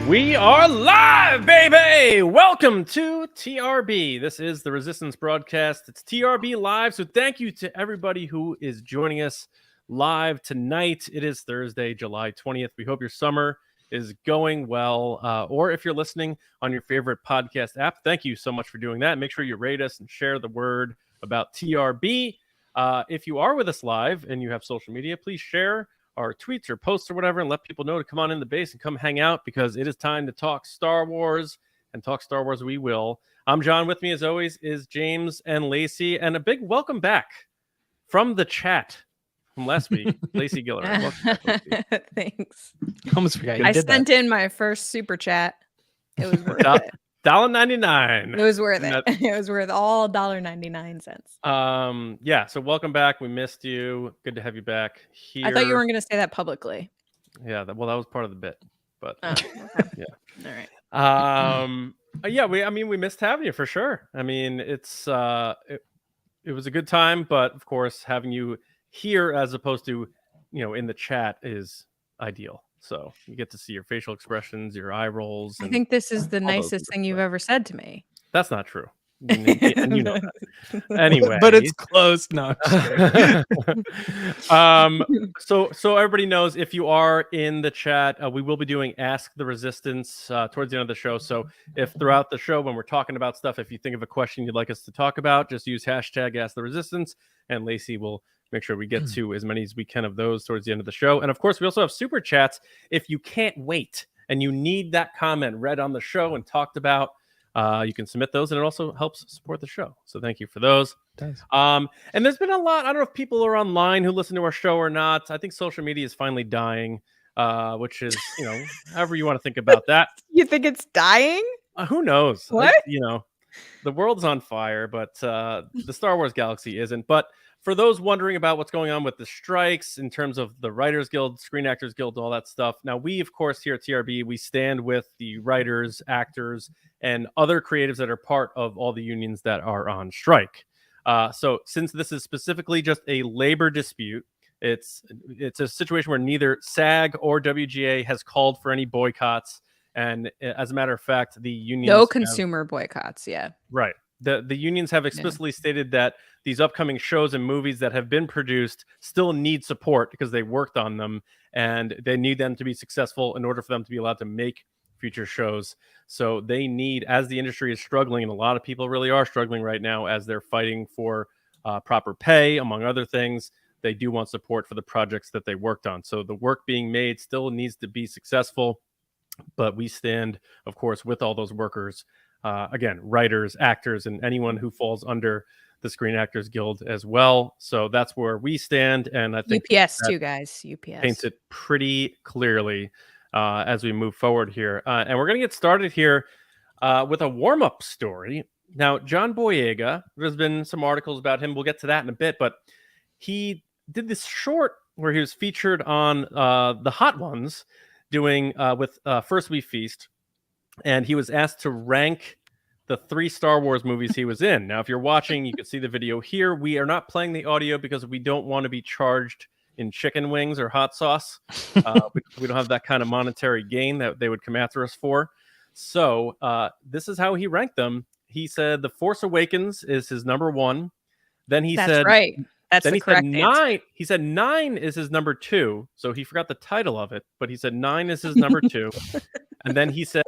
We are live, baby! Welcome to TRB. This is the Resistance broadcast. It's TRB Live, so thank you to everybody who is joining us live tonight. It is Thursday, July 20th. We hope your summer is going well, or if you're listening on your favorite podcast app, thank you so much for doing that. Make sure you rate us and share the word about TRB. If you are with us live and you have social media, please share our tweets or posts or whatever and let people know to come on in the base and come hang out, because it is time to talk Star Wars, and talk Star Wars we will. I'm John. With me as always is James and Lacey, and a big welcome back from the chat from last week. Lacey Gilleran. Welcome back, Lacey. Thanks. Almost forgot I sent in my first super chat. It was worth it. $1.99. It was worth it. It was worth all $1.99. Yeah, so welcome back. We missed you. Good to have you back here. I thought you weren't going to say that publicly. Yeah, that was part of the bit, but okay. Yeah. All right. Yeah, we missed having you for sure. I mean, it was a good time, but of course having you here as opposed to, in the chat is ideal. So you get to see your facial expressions, your eye rolls. I think this is the nicest thing you've ever said to me. That's not true. And you know that. Anyway, but it's close. No. So everybody knows, if you are in the chat, we will be doing Ask the Resistance towards the end of the show. So if throughout the show, when we're talking about stuff, if you think of a question you'd like us to talk about, just use hashtag Ask the Resistance, and Lacey will make sure we get to as many as we can of those towards the end of the show. And of course, we also have super chats. If you can't wait and you need that comment read on the show and talked about, you can submit those, and it also helps support the show. So thank you for those. And there's been a lot. I don't know if people are online who listen to our show or not. I think social media is finally dying, which is, however you want to think about that. You think it's dying? Who knows? What? The world's on fire, but the Star Wars galaxy isn't. But for those wondering about what's going on with the strikes in terms of the Writers Guild, Screen Actors Guild, all that stuff. Now, we, of course, here at TRB, we stand with the writers, actors, and other creatives that are part of all the unions that are on strike. So since this is specifically just a labor dispute, it's a situation where neither SAG or WGA has called for any boycotts. And as a matter of fact, the unions... No consumer boycotts, yeah. Right. The unions have explicitly stated that these upcoming shows and movies that have been produced still need support because they worked on them, and they need them to be successful in order for them to be allowed to make future shows. So they need, as the industry is struggling, and a lot of people really are struggling right now as they're fighting for proper pay, among other things, they do want support for the projects that they worked on. So the work being made still needs to be successful, but we stand, of course, with all those workers. Again, writers, actors, and anyone who falls under the Screen Actors Guild as well. So that's where we stand, and I think UPS too, guys. UPS paints it pretty clearly as we move forward here. And we're going to get started here with a warm-up story. Now, John Boyega, there's been some articles about him. We'll get to that in a bit, but he did this short where he was featured on The Hot Ones doing with First We Feast. And he was asked to rank the 3 Star Wars movies he was in. Now, if you're watching, you can see the video here. We are not playing the audio because we don't want to be charged in chicken wings or hot sauce. We don't have that kind of monetary gain that they would come after us for. So this is how he ranked them. He said The Force Awakens is his number 1. Then he said... right. That's then the he correct said answer. 9. He said 9 is his number 2. So he forgot the title of it, but he said 9 is his number 2. And then he said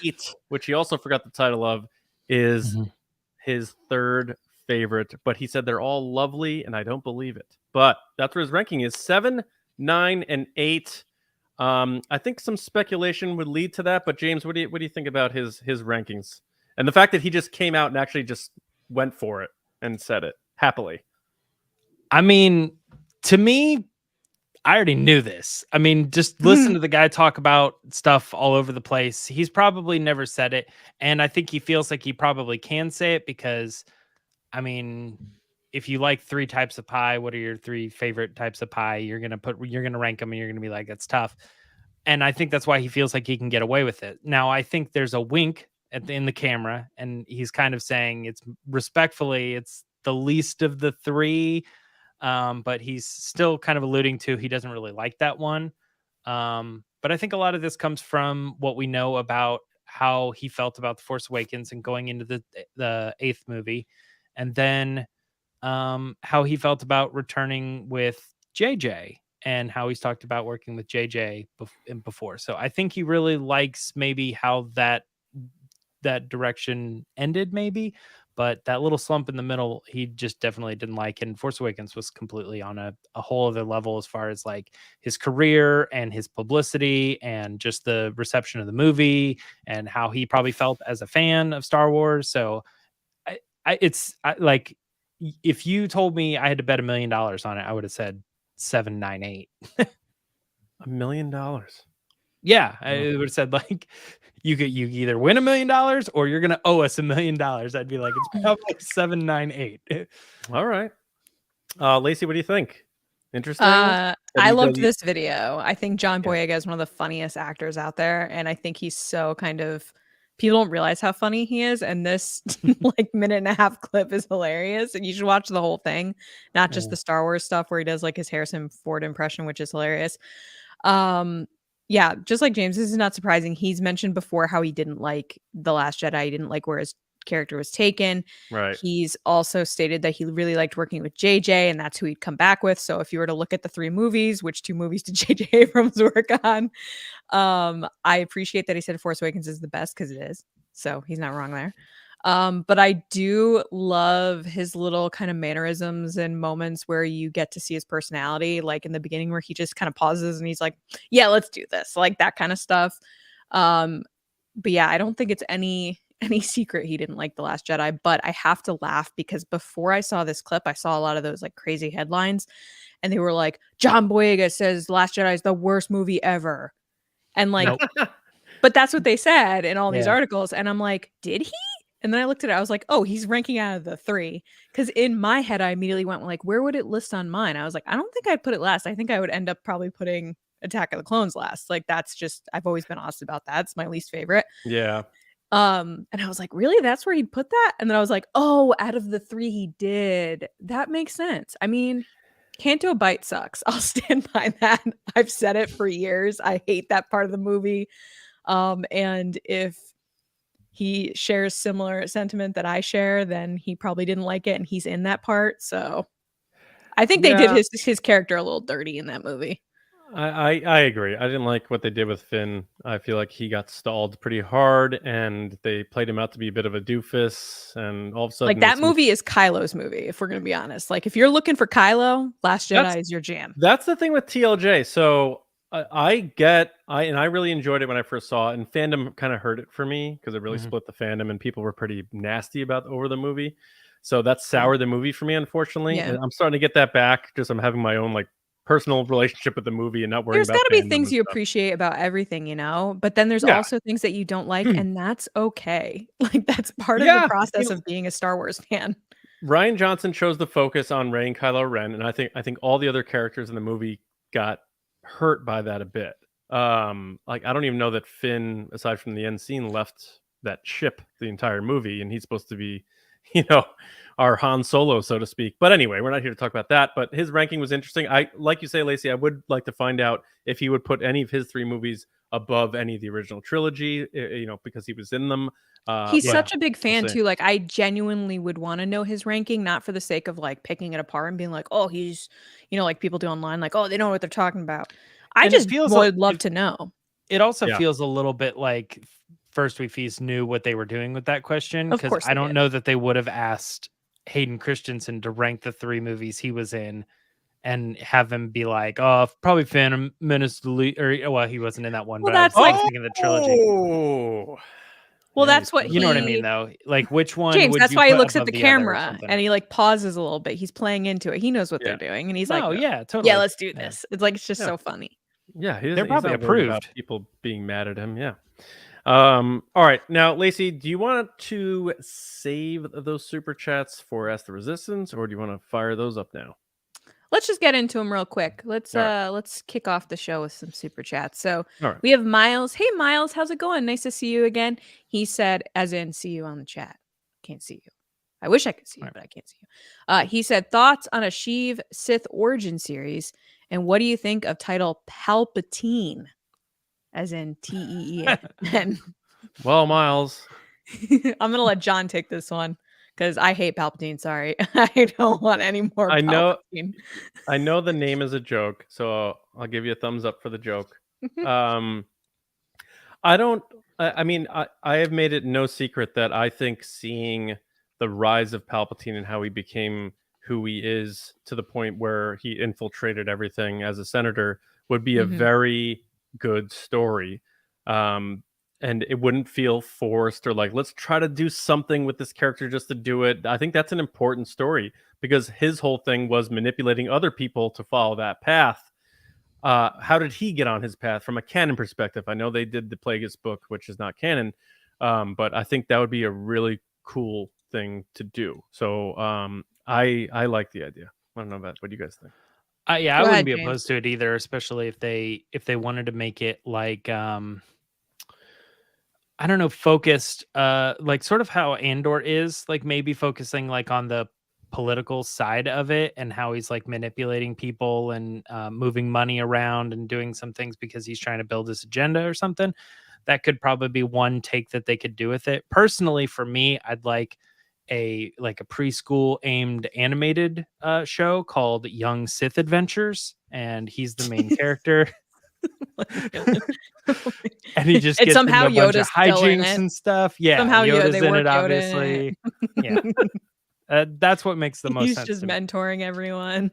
8, which he also forgot the title of, is his 3rd favorite. But he said they're all lovely, and I don't believe it. But that's where his ranking is: 7, 9, and 8. I think some speculation would lead to that. But James, what do you think about his rankings and the fact that he just came out and actually just went for it and said it happily? I mean, to me, I already knew this. I mean, just listen to the guy talk about stuff all over the place. He's probably never said it. And I think he feels like he probably can say it because, I mean, if you like 3 types of pie, what are your 3 favorite types of pie? You're going to rank them and you're going to be like, that's tough. And I think that's why he feels like he can get away with it. Now, I think there's a wink in the camera, and he's kind of saying it's respectfully, it's the least of the 3. But he's still kind of alluding to he doesn't really like that one. But I think a lot of this comes from what we know about how he felt about The Force Awakens and going into the 8th movie, and then how he felt about returning with JJ and how he's talked about working with JJ before. So I think he really likes maybe how that direction ended, maybe, but that little slump in the middle, he just definitely didn't like. And Force Awakens was completely on a whole other level as far as like his career and his publicity and just the reception of the movie and how he probably felt as a fan of Star Wars. So like, if you told me I had to bet $1 million on it, I would have said 798. $1 million. Yeah, I would have said like you either win $1 million or you're gonna owe us $1 million. I'd be like, it's probably 798. All right, Lacey, what do you think? Interesting. I loved this video. I think John Boyega is one of the funniest actors out there, and I think he's so kind of, people don't realize how funny he is, and this like 1.5-minute clip is hilarious, and you should watch the whole thing, not just the Star Wars stuff where he does like his Harrison Ford impression, which is hilarious. Yeah, just like James, this is not surprising. He's mentioned before how he didn't like The Last Jedi. He didn't like where his character was taken. Right. He's also stated that he really liked working with JJ, and that's who he'd come back with. So if you were to look at the 3 movies, which 2 movies did JJ Abrams work on? I appreciate that he said Force Awakens is the best, because it is. So he's not wrong there. But I do love his little kind of mannerisms and moments where you get to see his personality, like in the beginning where he just kind of pauses and he's like, yeah, let's do this, like that kind of stuff. But yeah, I don't think it's any secret he didn't like The Last Jedi, but I have to laugh because before I saw this clip, I saw a lot of those like crazy headlines and they were like, John Boyega says The Last Jedi is the worst movie ever. And like, but that's what they said in all these articles. And I'm like, did he? And then I looked at it, I was like, oh, he's ranking out of the 3. Because in my head, I immediately went like, where would it list on mine? I was like, I don't think I'd put it last. I think I would end up probably putting Attack of the Clones last. Like, that's just, I've always been honest about that. It's my least favorite. Yeah. And I was like, really? That's where he'd put that? And then I was like, oh, out of the 3 he did. That makes sense. I mean, Canto Bite sucks. I'll stand by that. I've said it for years. I hate that part of the movie. And if he shares similar sentiment that I share, then he probably didn't like it, and he's in that part. So I think they did his character a little dirty in that movie. I agree. I didn't like what they did with Finn. I feel like he got stalled pretty hard, and they played him out to be a bit of a doofus. And all of a sudden, like that movie is Kylo's movie. If we're gonna be honest, like if you're looking for Kylo, Last Jedi is your jam. That's the thing with TLJ. So I really enjoyed it when I first saw it, and fandom kind of hurt it for me because it really split the fandom, and people were pretty nasty over the movie. So that soured the movie for me, unfortunately. Yeah. And I'm starting to get that back. Just I'm having my own like personal relationship with the movie and not worrying there's about. There's got to be things you appreciate about everything, you know, but then there's also things that you don't like, and that's okay. Like that's part of the process of being a Star Wars fan. Rian Johnson chose to focus on Rey and Kylo Ren, and I think all the other characters in the movie got hurt by that a bit. Like I don't even know that Finn, aside from the end scene, left that ship the entire movie, and he's supposed to be, you know, our Han Solo, so to speak. But anyway, we're not here to talk about that. But his ranking was interesting. I like you say, Lacey, I would like to find out if he would put any of his 3 movies above any of the original trilogy, you know, because he was in them. He's such a big fan too. Like I genuinely would want to know his ranking, not for the sake of like picking it apart and being like, oh, he's, you know, like people do online, like, oh, they know what they're talking about. I just would love to know. It also feels a little bit like First We Feast knew what they were doing with that question, because I don't know that they would have asked Hayden Christensen to rank the 3 movies he was in and have him be like, oh, probably Phantom Menace, or well, he wasn't in that one, but that's I was thinking the trilogy. Well, that's what you know what I mean, though. Like, which one? James, would that's you why he put looks at above the other or camera something? and he like pauses a little bit. He's playing into it. He knows what they're doing, and he's like, oh yeah, totally. Yeah, let's do this. It's like it's just so funny. Yeah, they're probably not worried about approved. people being mad at him. Yeah. All right, now Lacey, do you want to save those super chats for Ask the Resistance, or do you want to fire those up now? Let's just get into them real quick. Let's kick off the show with some super chats. So we have Miles. Hey Miles, how's it going? Nice to see you again. He said, as in see you on the chat. Can't see you. I wish I could see you, but I can't see you. He said, thoughts on a Sheev Sith origin series, and what do you think of title Palpatine? as in TEEN. Well, Miles, I'm gonna let John take this one because I hate Palpatine. Sorry, I don't want any more I know- Palpatine. I know the name is a joke, so I'll give you a thumbs up for the joke. I don't. I mean, I have made it no secret that I think seeing the rise of Palpatine and how he became who he is to the point where he infiltrated everything as a senator would be a very good story. And it wouldn't feel forced or like, let's try to do something with this character just to do it. I think that's an important story because his whole thing was manipulating other people to follow that path. How did he get on his path from a canon perspective? I know they did the Plagueis book, which is not canon, but I think that would be a really cool thing to do. So I like the idea. I don't know about what do you guys think? Yeah, I Go wouldn't ahead, be James. opposed to it either, especially if they wanted to make it like I don't know, focused like sort of how Andor is, like maybe focusing like on the political side of it and how he's like manipulating people and moving money around and doing some things because he's trying to build his agenda or something. That could probably be one take that they could do with it. Personally, for me, I'd like a preschool aimed animated show called Young Sith Adventures, and he's the main character. And he just And gets somehow into a bunch of Yoda's still in hijinks it. and stuff. Yeah, Somehow Yoda's they in work it, Yoda in obviously. Yeah, that's what makes the most He's sense. just to me. mentoring everyone.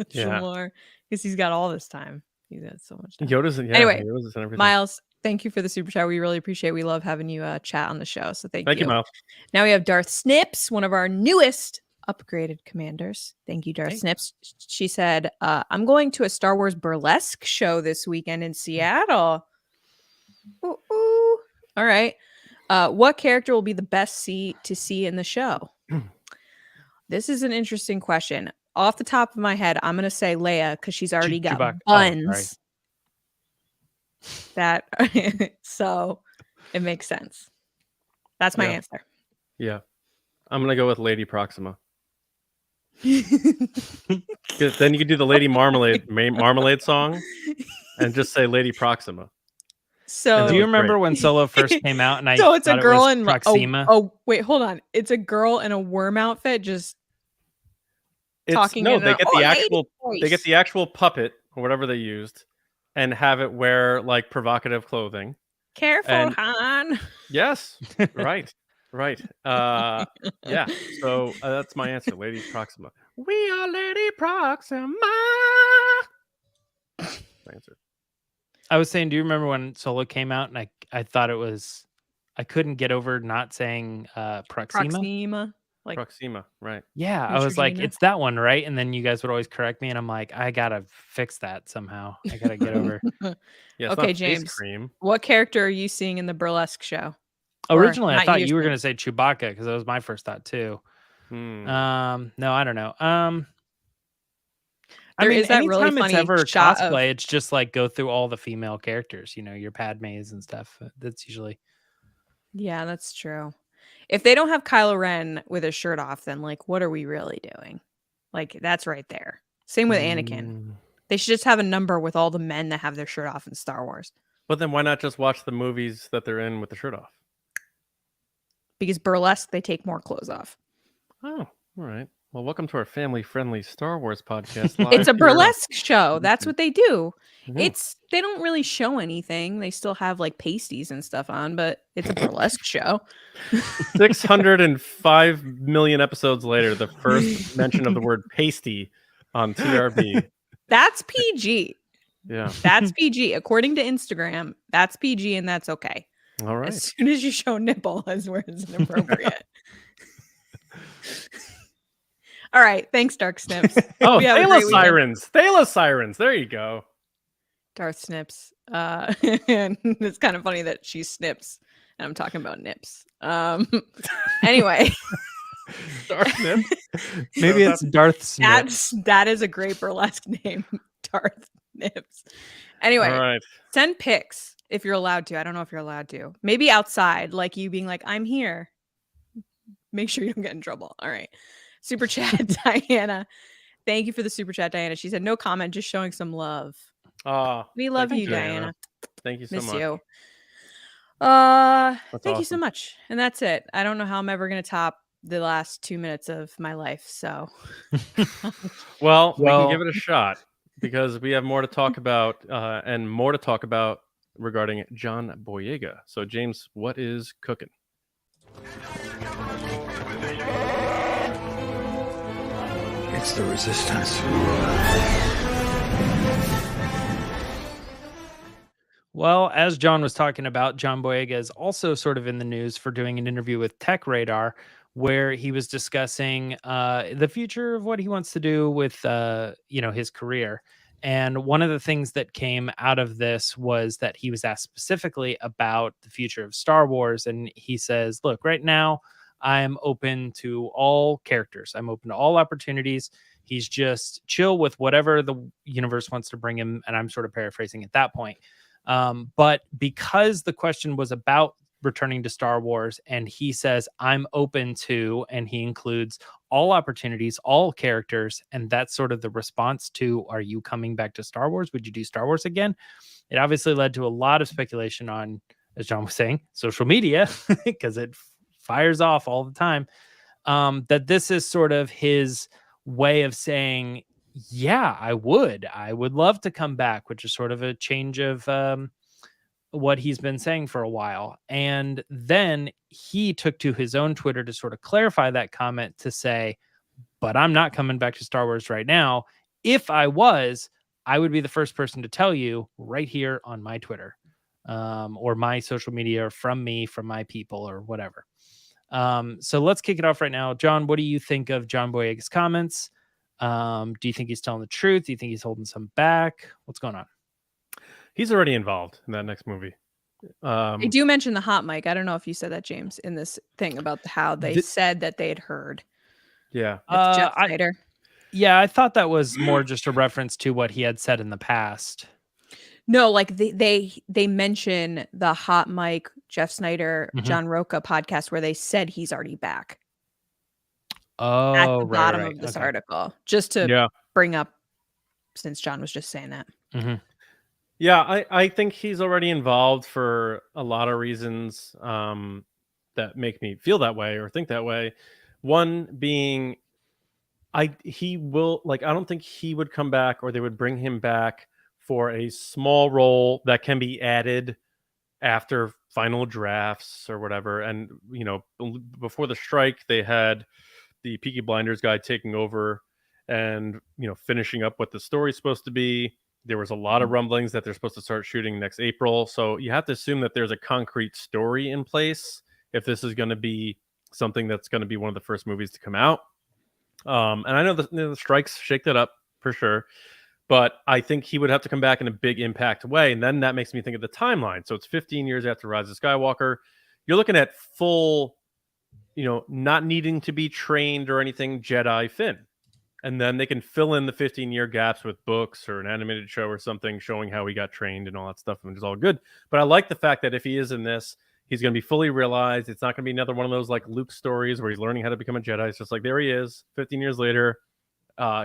Yeah. More because he's got all this time. He's got so much time. Yoda's, yeah, Anyway, Yoda's and everything. Miles, thank you for the super chat. We really appreciate it. We love having you chat on the show. So thank Thank you, you. Miles. Now we have Darth Snips, one of our newest upgraded commanders. Thank you, Darth Thanks. Snips. She said, I'm going to a Star Wars burlesque show this weekend in Seattle. Ooh, ooh. All right. What character will be the best to see in the show? This is an interesting question. Off the top of my head, I'm going to say Leia because she's already got Chewbacca. buns. So it makes sense. That's my answer. Yeah. I'm going to go with Lady Proxima. 'Cause then you could do the Lady Marmalade song and just say Lady Proxima. So Do you remember when Solo first came out and I so it's a thought girl it was in Proxima? oh wait, hold on. It's a girl in a worm outfit just talking. No, in they a, get "Oh, the lady actual voice." they get the actual puppet or whatever they used and have it wear like provocative clothing. Careful, and- Han. Yes. Right. Yeah. So that's my answer, Lady Proxima. We are Lady Proxima. My answer. I was saying, do you remember when Solo came out and I thought it was, I couldn't get over not saying Proxima. Like Proxima, right? Yeah, I was like, Neutrogena. it's that one, right? And then you guys would always correct me, and I'm like, I gotta fix that somehow. I gotta get over. Yeah, it's Okay, not face James. cream. What character are you seeing in the burlesque show? Or Originally, I not thought you were usually. gonna say Chewbacca because that was my first thought too. Hmm. No, I don't know. There I mean, is that really anytime it's funny ever shot of- cosplay, it's just like go through all the female characters, your Padmes and stuff. That's usually. Yeah, that's true. If they don't have Kylo Ren with his shirt off, then like, what are we really doing? Like, that's right there. Same with Anakin. They should just have a number with all the men that have their shirt off in Star Wars. But then why not just watch the movies that they're in with the shirt off? Because burlesque, they take more clothes off. Oh, all right. Well, welcome to our family-friendly Star Wars podcast. It's a live burlesque show. That's what they do. here. They don't really show anything. They still have like pasties and stuff on, but it's a burlesque show. 605 million episodes later, the first mention of the word pasty on TRB. That's PG. Yeah. That's PG. According to Instagram, that's PG and that's okay. All right. As soon as you show nipple is where it's inappropriate. All right. Thanks, Dark Snips. Oh, We have a Thela great weekend. Sirens. Thela Sirens. There you go. Darth Snips. And it's kind of funny that she snips and I'm talking about nips. Anyway. Darth Snips. Maybe it's Darth Snips. That is a great burlesque name. Darth Nips. Anyway, All right. send pics if you're allowed to. I don't know if you're allowed to. Maybe outside, like you being like, I'm here. Make sure you don't get in trouble. All right. Super chat, Diana. Thank you for the super chat, Diana. She said, no comment, just showing some love. We love thank you, Diana. Thank you so Miss much. you. That's Thank you so awesome. much. And that's it. I don't know how I'm ever gonna top the last 2 minutes of my life. So Well, we can give Well, it a shot because we have more to talk about and more to talk about regarding John Boyega. So, James, what is cooking? It's the resistance. Well, as John was talking about, John Boyega is also sort of in the news for doing an interview with Tech Radar, where he was discussing the future of what he wants to do with, his career. And one of the things that came out of this was that he was asked specifically about the future of Star Wars, and he says, "Look, right now, I'm open to all characters. I'm open to all opportunities." He's just chill with whatever the universe wants to bring him, and I'm sort of paraphrasing at that point. But because the question was about returning to Star Wars, and he says, I'm open to, and he includes all opportunities, all characters, and that's sort of the response to, are you coming back to Star Wars? Would you do Star Wars again? It obviously led to a lot of speculation on, as John was saying, social media, because it fires off all the time, that this is sort of his way of saying, yeah, I would love to come back, which is sort of a change of what he's been saying for a while. And then he took to his own Twitter to sort of clarify that comment to say, but I'm not coming back to Star Wars right now. If I was, I would be the first person to tell you right here on my Twitter, or my social media, or from me, from my people, or whatever. So let's kick it off right now. John, what do you think of John Boyega's comments? Do you think he's telling the truth? Do you think he's holding some back? What's going on? He's already involved in that next movie. they do mention the hot mic. I don't know if you said that, James, in this thing about how they said that they had heard. Yeah. With Jeff Snyder. Yeah, I thought that was more just a reference to what he had said in the past. No, like they mention the hot mic, Jeff Snyder, John Roca podcast where they said he's already back. Oh, at the right, bottom right. of this Okay. article, just to bring up, since John was just saying that. Yeah, I think he's already involved for a lot of reasons that make me feel that way or think that way. One being, I don't think he would come back, or they would bring him back for a small role that can be added after final drafts or whatever. And before the strike, they had the Peaky Blinders guy taking over and finishing up what the story's supposed to be. There was a lot of rumblings that they're supposed to start shooting next April. So you have to assume that there's a concrete story in place if this is going to be something that's going to be one of the first movies to come out. And I know the strikes shake that up for sure, but I think he would have to come back in a big impact way. And then that makes me think of the timeline. So it's 15 years after Rise of Skywalker. You're looking at full, not needing to be trained or anything, Jedi Finn. And then they can fill in the 15-year gaps with books or an animated show or something showing how he got trained and all that stuff, and it's all good. But I like the fact that if he is in this, he's going to be fully realized. It's not going to be another one of those like Luke stories where he's learning how to become a Jedi. It's just like, there he is, 15 years later,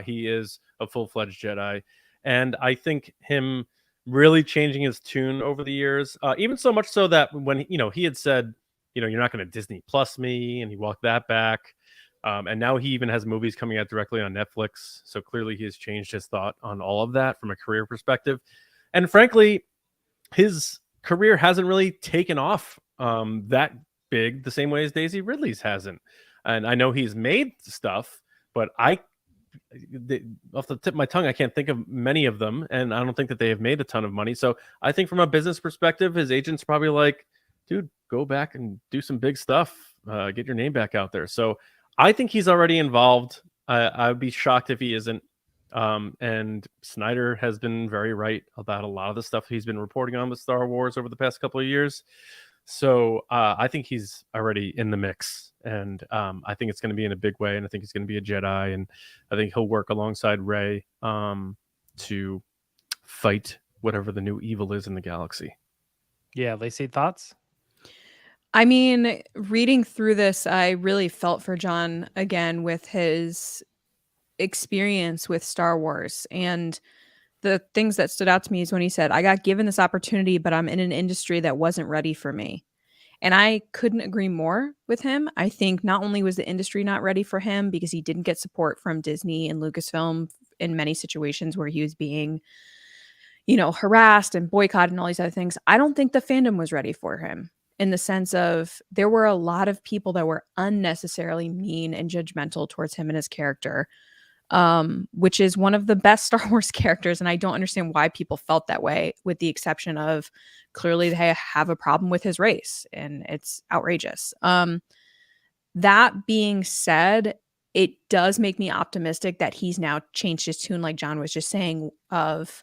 he is a full-fledged Jedi. And I think him really changing his tune over the years, even so much so that when he had said, you're not going to Disney Plus me, and he walked that back. And now he even has movies coming out directly on Netflix. So clearly he has changed his thought on all of that from a career perspective. And frankly, his career hasn't really taken off that big the same way as Daisy Ridley's hasn't. And I know he's made stuff, but off the tip of my tongue, I can't think of many of them. And I don't think that they have made a ton of money. So I think from a business perspective, his agent's probably like, dude, go back and do some big stuff. Get your name back out there. So I think he's already involved. I would be shocked if he isn't. And Snyder has been very right about a lot of the stuff he's been reporting on with Star Wars over the past couple of years. So I think he's already in the mix. And I think it's going to be in a big way. And I think he's going to be a Jedi. And I think he'll work alongside Rey to fight whatever the new evil is in the galaxy. Yeah, Lacey, thoughts? I mean, reading through this, I really felt for John again with his experience with Star Wars. And the things that stood out to me is when he said, I got given this opportunity, but I'm in an industry that wasn't ready for me. And I couldn't agree more with him. I think not only was the industry not ready for him because he didn't get support from Disney and Lucasfilm in many situations where he was being, harassed and boycotted and all these other things. I don't think the fandom was ready for him, in the sense of there were a lot of people that were unnecessarily mean and judgmental towards him and his character, which is one of the best Star Wars characters. And I don't understand why people felt that way, with the exception of clearly they have a problem with his race, and it's outrageous. That being said, it does make me optimistic that he's now changed his tune, like John was just saying, of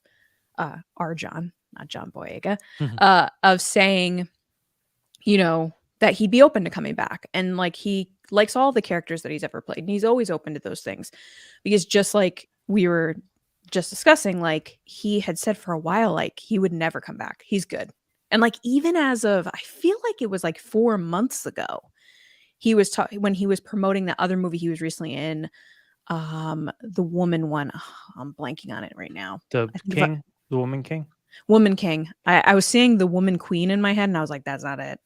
our John, not John Boyega, of saying, that he'd be open to coming back. And like, he likes all the characters that he's ever played, and he's always open to those things, because just like we were just discussing, like he had said for a while, like he would never come back. He's good. And like, even as of, I feel like it was like 4 months ago, he was when he was promoting the other movie he was recently in, the woman one. Oh, I'm blanking on it right now. The King, the Woman King. Woman King. I was seeing the Woman Queen in my head, and I was like, that's not it.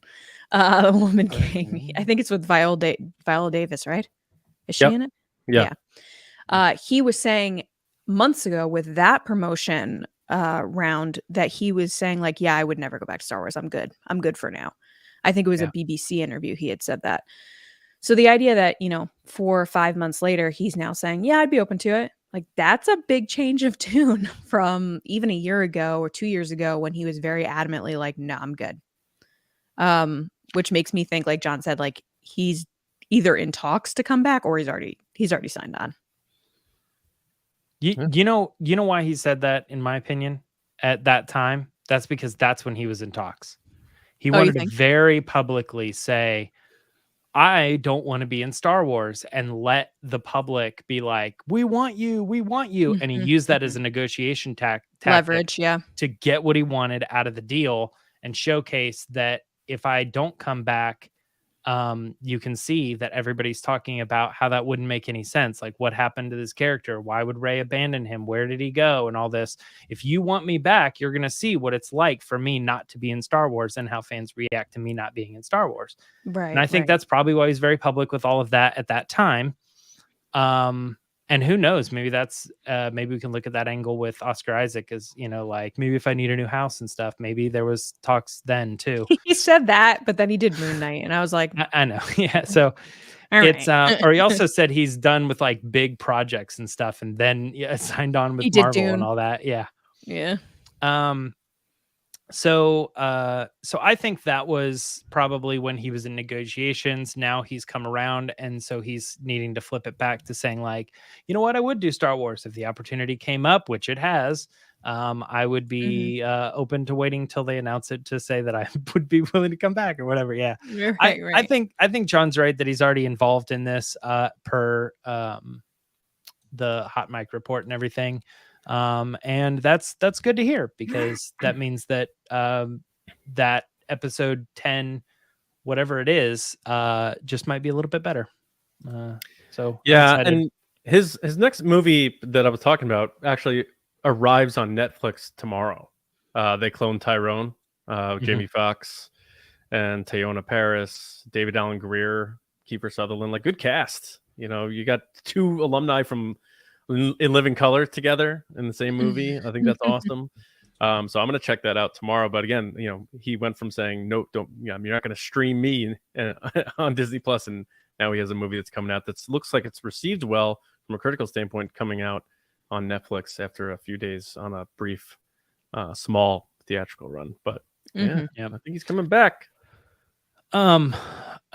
The Woman King. I think it's with Viola Davis, right? Is she in it? Yeah. He was saying months ago with that promotion round that he was saying like, yeah, I would never go back to Star Wars. I'm good. I'm good for now. I think it was a BBC interview. He had said that. So the idea that, 4 or 5 months later, he's now saying, yeah, I'd be open to it. Like, that's a big change of tune from even a year ago or 2 years ago, when he was very adamantly like, no, I'm good. Which makes me think, like John said, like he's either in talks to come back, or he's already signed on. You know why he said that, in my opinion, at that time? That's because that's when he was in talks. He wanted to very publicly say, I don't want to be in Star Wars, and let the public be like, we want you. And he used that as a negotiation tactic, leverage, to get what he wanted out of the deal, and showcase that if I don't come back, you can see that everybody's talking about how that wouldn't make any sense. Like, what happened to this character? Why would Rey abandon him? Where did he go? And all this. If you want me back, you're going to see what it's like for me not to be in Star Wars, and how fans react to me not being in Star Wars. Right. And I think that's probably why he's very public with all of that at that time. And who knows, maybe that's maybe we can look at that angle with Oscar Isaac, as like, maybe if I need a new house and stuff, maybe there was talks then too. He said that, but then he did Moon Knight, and I was like, I know. Yeah. So it's or he also said he's done with like big projects and stuff, and then signed on with Marvel Dune and all that. Yeah. Yeah. So I think that was probably when he was in negotiations. Now he's come around, and so he's needing to flip it back to saying like, you know what, I would do Star Wars if the opportunity came up, which it has. I would be open to waiting till they announce it to say that I would be willing to come back or whatever. Yeah, right. I think John's right that he's already involved in this per the Hot Mic report and everything. And that's good to hear, because that means that that episode 10, whatever it is, just might be a little bit better. So yeah, and his next movie that I was talking about actually arrives on Netflix tomorrow. They clone Tyrone, Jamie Foxx, and Teyonah Parris, David Alan Grier, Kiefer Sutherland. Like, good cast. You got 2 alumni from In Living Color together in the same movie. I think that's awesome. So I'm going to check that out tomorrow. But again, he went from saying, no, don't, you're not going to stream me on Disney Plus. And now he has a movie that's coming out that looks like it's received well from a critical standpoint, coming out on Netflix after a few days on a brief, small theatrical run. But yeah, I think he's coming back.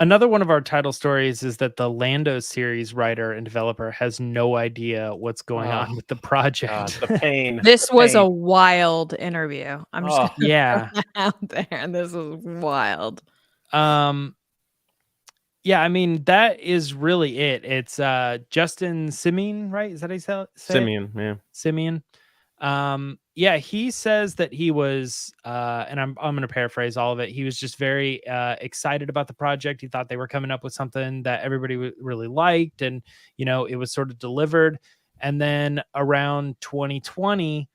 Another one of our title stories is that the Lando series writer and developer has no idea what's going on with the project. God, the pain. This was a wild interview. I'm just gonna yeah throw that out there. This was wild. Yeah, I mean, that is really it. It's Justin Simien, right? Is that how you say it? Simeon, yeah. Simeon. Yeah, he says that he was and I'm going to paraphrase all of it. He was just very excited about the project. He thought they were coming up with something that everybody really liked, and it was sort of delivered. And then around 2020,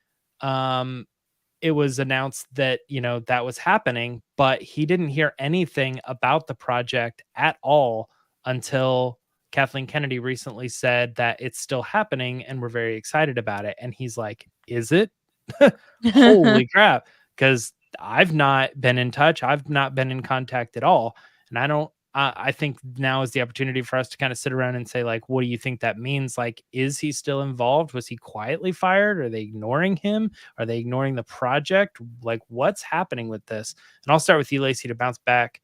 it was announced that, that was happening, but he didn't hear anything about the project at all until Kathleen Kennedy recently said that it's still happening and we're very excited about it. And he's like, is it? Holy crap. Because I've not been in touch. I've not been in contact at all. And I think now is the opportunity for us to kind of sit around and say, like, what do you think that means? Like, is he still involved? Was he quietly fired? Are they ignoring him? Are they ignoring the project? Like, what's happening with this? And I'll start with you, Lacey, to bounce back.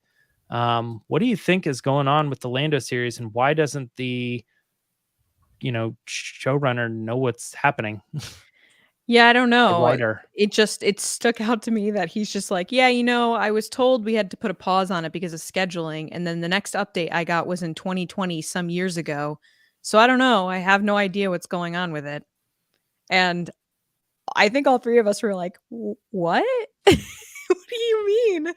What do you think is going on with the Lando series, and why doesn't the, showrunner know what's happening? Yeah, I don't know. Writer. It stuck out to me that he's just like, yeah, I was told we had to put a pause on it because of scheduling. And then the next update I got was in 2020, some years ago. So I don't know. I have no idea what's going on with it. And I think all three of us were like, what? What do you mean?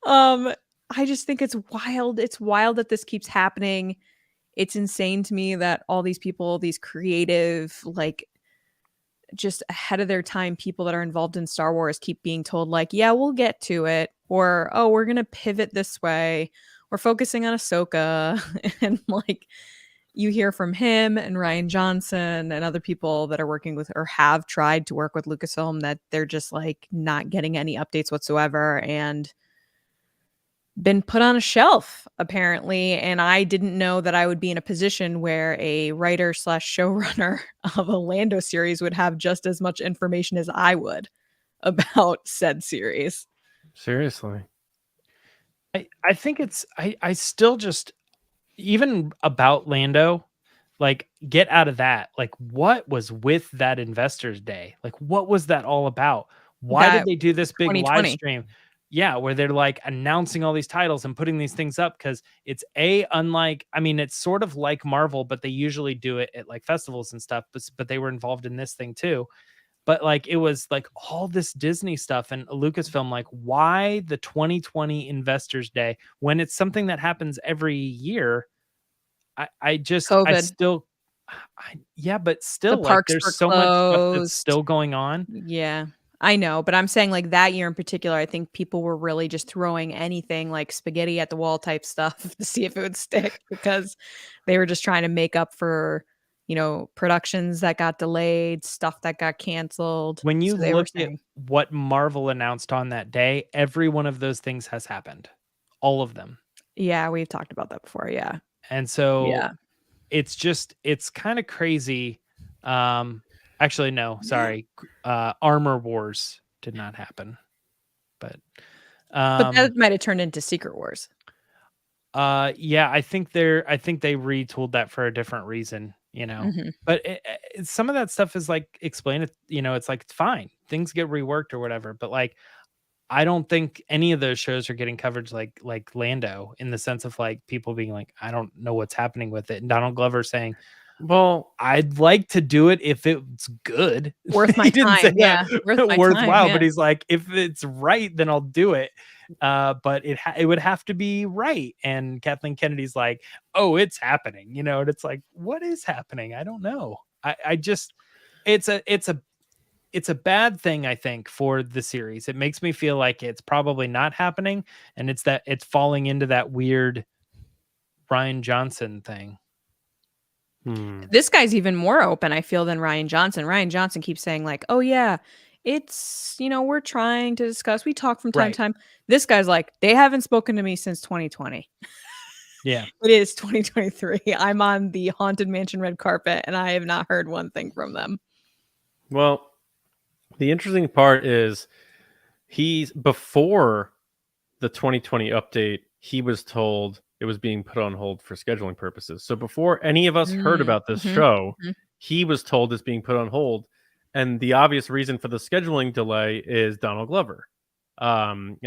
I just think it's wild. It's wild that this keeps happening. It's insane to me that all these people, these creative, like, just ahead of their time people that are involved in Star Wars keep being told, like, yeah, we'll get to it, or, oh, we're gonna pivot this way, we're focusing on Ahsoka. And like, you hear from him and Rian Johnson and other people that are working with or have tried to work with Lucasfilm that they're just like not getting any updates whatsoever and been put on a shelf, apparently. And I didn't know that I would be in a position where a writer / showrunner of a Lando series would have just as much information as I would about said series. Seriously. I think I still just, even about Lando, like, get out of that. Like, what was with that Investors Day? Like, what was that all about? Why did they do this big live stream? Yeah, where they're like announcing all these titles and putting these things up, because it's unlike, I mean, it's sort of like Marvel, but they usually do it at like festivals and stuff, but they were involved in this thing too. But like, it was like all this Disney stuff and Lucasfilm, like, why the 2020 Investors Day when it's something that happens every year? Yeah, but still, The like, parks there's were so much stuff that's closed. still going on. Yeah, I know, but I'm saying, like, that year in particular, I think people were really just throwing anything like spaghetti at the wall type stuff to see if it would stick, because they were just trying to make up for, productions that got delayed, stuff that got canceled. When you So they were look at saying, what Marvel announced on that day, every one of those things has happened. All of them. yeah, we've talked about that before. Yeah. And so Yeah. it's kind of crazy. Actually, no, sorry. Armor Wars did not happen. But that might have turned into Secret Wars. yeah, I think they retooled that for a different reason, But some of that stuff is like explain it, it's like, it's fine. Things get reworked or whatever, but like, I don't think any of those shows are getting coverage like Lando, in the sense of like people being like, I don't know what's happening with it. And Donald Glover saying, well, I'd like to do it if it's good. Worth my time. Yeah. Worthwhile. Yeah. But he's like, if it's right, then I'll do it. But it would have to be right. And Kathleen Kennedy's like, oh, it's happening, and it's like, what is happening? I don't know. I just, it's a bad thing, I think, for the series. It makes me feel like it's probably not happening, and it's falling into that weird Rian Johnson thing. This guy's even more open, I feel, than Rian Johnson. Rian Johnson keeps saying like, oh yeah, it's, we're trying to discuss. We talk from time to time. This guy's like, they haven't spoken to me since 2020. Yeah. It is 2023. I'm on the Haunted Mansion red carpet, and I have not heard one thing from them. Well, the interesting part is before the 2020 update, he was told it was being put on hold for scheduling purposes. So before any of us heard about this show, he was told it's being put on hold. And the obvious reason for the scheduling delay is Donald Glover. And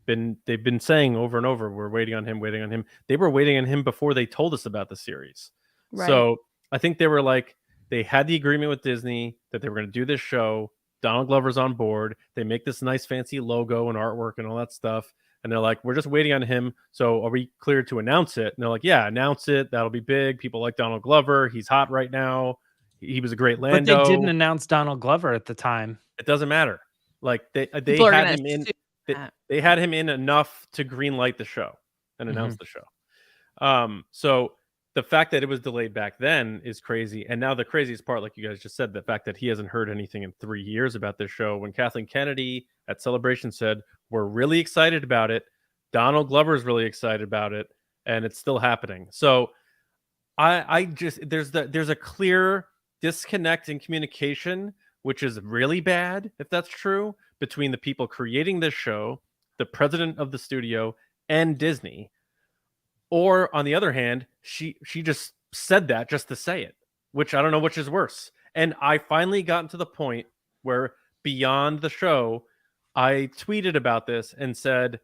they've been saying over and over, we're waiting on him. They were waiting on him before they told us about the series. Right. So I think they were like, they had the agreement with Disney that they were going to do this show. Donald Glover's on board. They make this nice fancy logo and artwork and all that stuff. And they're like, we're just waiting on him. So are we clear to announce it? And they're like, yeah, announce it. That'll be big. People like Donald Glover. He's hot right now. He was a great Lando. But they didn't announce Donald Glover at the time. It doesn't matter. Like they People are had gonna him in. assume that. They had him in enough to greenlight the show and announce the show. So the fact that it was delayed back then is crazy. And now the craziest part, like you guys just said, the fact that he hasn't heard anything in 3 years about this show. When Kathleen Kennedy at Celebration said, "We're really excited about it. Donald Glover's really excited about it, and it's still happening." So I just there's a clear disconnect in communication, which is really bad if that's true, between the people creating this show, the president of the studio, and Disney. Or on the other hand, she just said that just to say it, which I don't know which is worse. And I finally gotten to the point where beyond the show, I tweeted about this and said,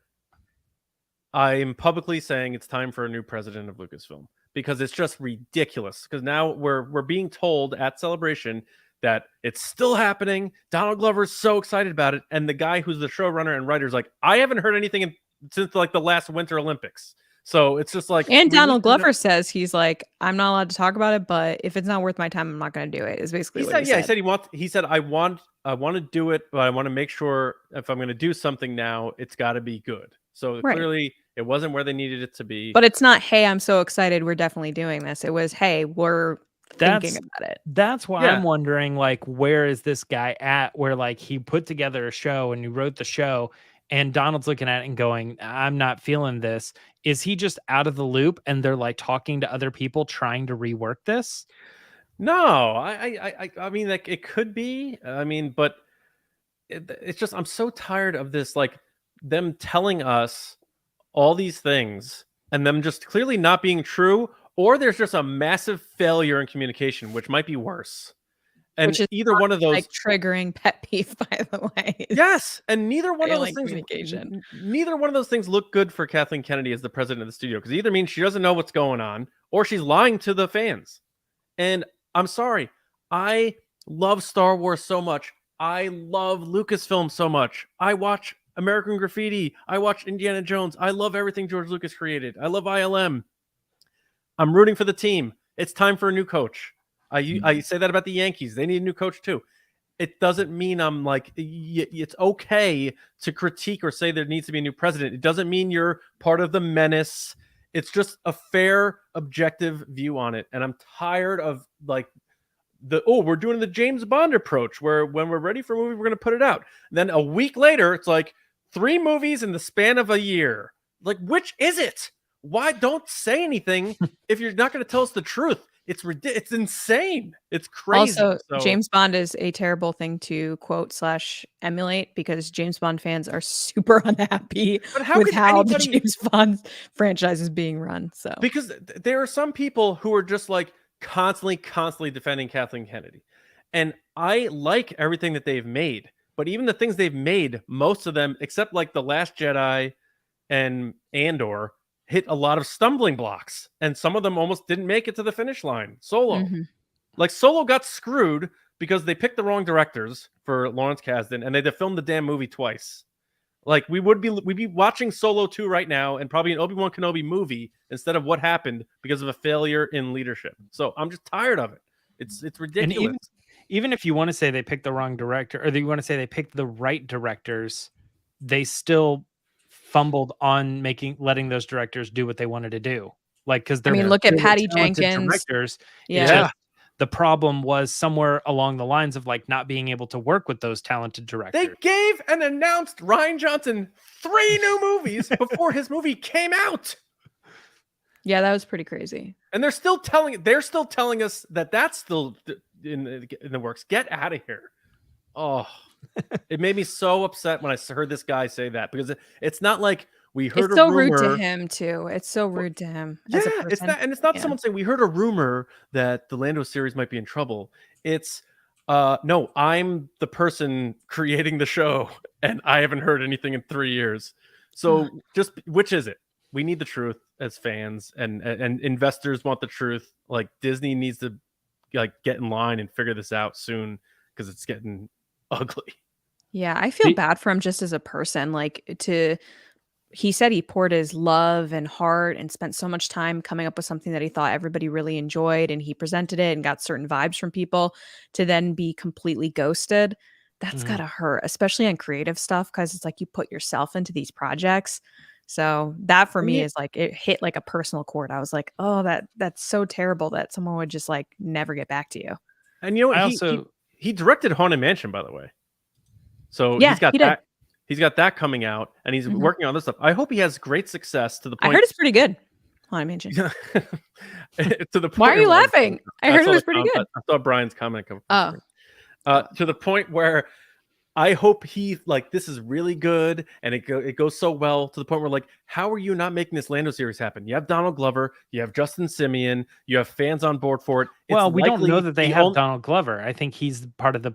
I'm publicly saying it's time for a new president of Lucasfilm, because it's just ridiculous. Because now we're being told at Celebration that it's still happening. Donald Glover's so excited about it, and the guy who's the showrunner and writer is like, I haven't heard anything since like the last Winter Olympics. So it's just like, and Donald Glover says he's like, I'm not allowed to talk about it, but if it's not worth my time, I'm not going to do it. Is basically what he said. He said I want to do it, but I want to make sure if I'm going to do something now, it's got to be good. So clearly it wasn't where they needed it to be. But it's not, hey, I'm so excited, we're definitely doing this. It was, hey, we're thinking about it. That's why I'm wondering, like, where is this guy at? Where like he put together a show and he wrote the show, and Donald's looking at it and going, I'm not feeling this. Is he just out of the loop and they're like talking to other people trying to rework this? No, I mean, like, it could be. I mean, but it's just, I'm so tired of this, like them telling us all these things and them just clearly not being true, or there's just a massive failure in communication, which might be worse. And which is either one of those, like triggering pet peeve, by the way. Yes, and neither one of those things. Communication. Neither one of those things look good for Kathleen Kennedy as the president of the studio, because either means she doesn't know what's going on, or she's lying to the fans. And I'm sorry, I love Star Wars so much. I love Lucasfilm so much. I watch American Graffiti. I watch Indiana Jones. I love everything George Lucas created. I love ILM. I'm rooting for the team. It's time for a new coach. I say that about the Yankees. They need a new coach too. It doesn't mean I'm like, it's okay to critique or say there needs to be a new president. It doesn't mean you're part of the menace. It's just a fair, objective view on it. And I'm tired of like we're doing the James Bond approach where when we're ready for a movie, we're going to put it out. And then a week later, it's like 3 movies in the span of a year. Like, which is it? Why don't say anything if you're not going to tell us the truth? It's ridiculous. It's insane. It's crazy. Also, James Bond is a terrible thing to quote / emulate, because James Bond fans are super unhappy with how the James Bond franchise is being run. So because there are some people who are just like constantly defending Kathleen Kennedy, and I like everything that they've made. But even the things they've made, most of them, except like The Last Jedi and Andor, hit a lot of stumbling blocks, and some of them almost didn't make it to the finish line. Solo, like Solo got screwed because they picked the wrong directors for Lawrence Kasdan, and they filmed the damn movie twice. Like we'd be watching Solo 2 right now, and probably an Obi-Wan Kenobi movie instead of what happened because of a failure in leadership. So I'm just tired of it. It's ridiculous. And even if you want to say they picked the wrong director, or you want to say they picked the right directors, they still fumbled on letting those directors do what they wanted to do. Like, because they're, look at Patty Jenkins directors. Yeah. The problem was somewhere along the lines of like not being able to work with those talented directors. They gave and announced Rian Johnson 3 new movies before his movie came out. Yeah, that was pretty crazy. And they're still telling us that that's still in the works. Get out of here. Oh, it made me so upset when I heard this guy say that, because it's not like we heard it's so rumor. rude to him too. It's so rude to him. Yeah, as a person. it's not, and it's not someone saying we heard a rumor that the Lando series might be in trouble. It's no, I'm the person creating the show, and I haven't heard anything in 3 years. So just which is it? We need the truth as fans, and investors want the truth. Like Disney needs to like get in line and figure this out soon, because it's getting ugly. Yeah, I feel bad for him just as a person. Like he said he poured his love and heart and spent so much time coming up with something that he thought everybody really enjoyed, and he presented it and got certain vibes from people, to then be completely ghosted. that's gotta hurt, especially on creative stuff, because it's like you put yourself into these projects. So that for me is like it hit like a personal chord. I was like, oh, that's so terrible that someone would just like never get back to you. And you know what? I He, also he directed Haunted Mansion, by the way. So Yeah, he's got he did. that. He's got that coming out, and he's Mhm. working on this stuff. I hope he has great success to the I point. heard it's pretty good. Haunted Mansion. To the point. Why are you where- laughing? I heard it saw was the pretty good. I saw Brian's comment come. Oh. To the point where I hope he like this is really good, and it goes so well to the point where like, how are you not making this Lando series happen? You have Donald Glover, you have Justin Simeon, you have fans on board for it. well, It's we don't know likely that they the have only- Donald Glover. I think he's part of the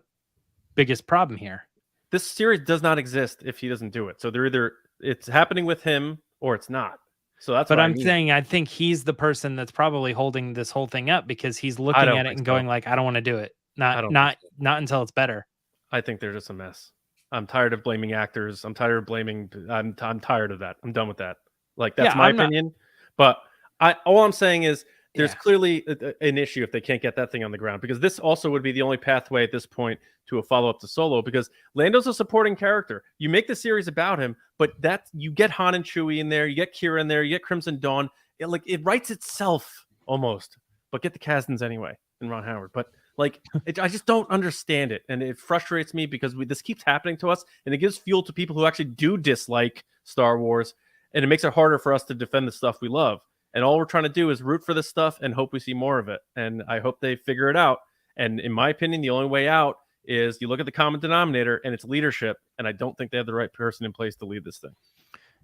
biggest problem here. This series does not exist if he doesn't do it. So they're either it's happening with him or it's not. So that's But what I'm saying I think he's the person that's probably holding this whole thing up because he's looking don't at it think and so. going like, I don't want to do it. I don't Not think until it's better. I think they're just a mess. I'm tired of blaming actors. I'm tired of blaming. I'm tired of that. I'm done with that. Like that's Yeah, my I'm not- opinion. But all I'm saying is there's Yeah. clearly an issue if they can't get that thing on the ground, because this also would be the only pathway at this point to a follow up to Solo, because Lando's a supporting character. You make the series about him, but you get Han and Chewie in there, you get Kira in there, you get Crimson Dawn. It writes itself almost. But get the Kasdans anyway and Ron Howard. But like, I just don't understand it, and it frustrates me because this keeps happening to us, and it gives fuel to people who actually do dislike Star Wars, and it makes it harder for us to defend the stuff we love. And all we're trying to do is root for this stuff and hope we see more of it. And I hope they figure it out. And in my opinion, the only way out is you look at the common denominator, and it's leadership. And I don't think they have the right person in place to lead this thing.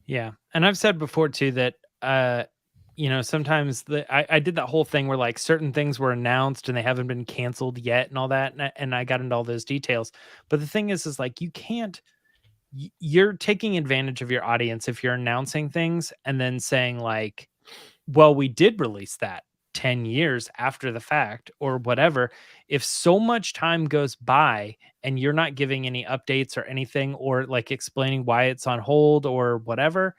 Yeah. And I've said before too that sometimes I did that whole thing where like certain things were announced and they haven't been canceled yet and all that. And I got into all those details. But the thing is like you're taking advantage of your audience if you're announcing things and then saying like, well, we did release that 10 years after the fact or whatever. If so much time goes by and you're not giving any updates or anything or like explaining why it's on hold or whatever,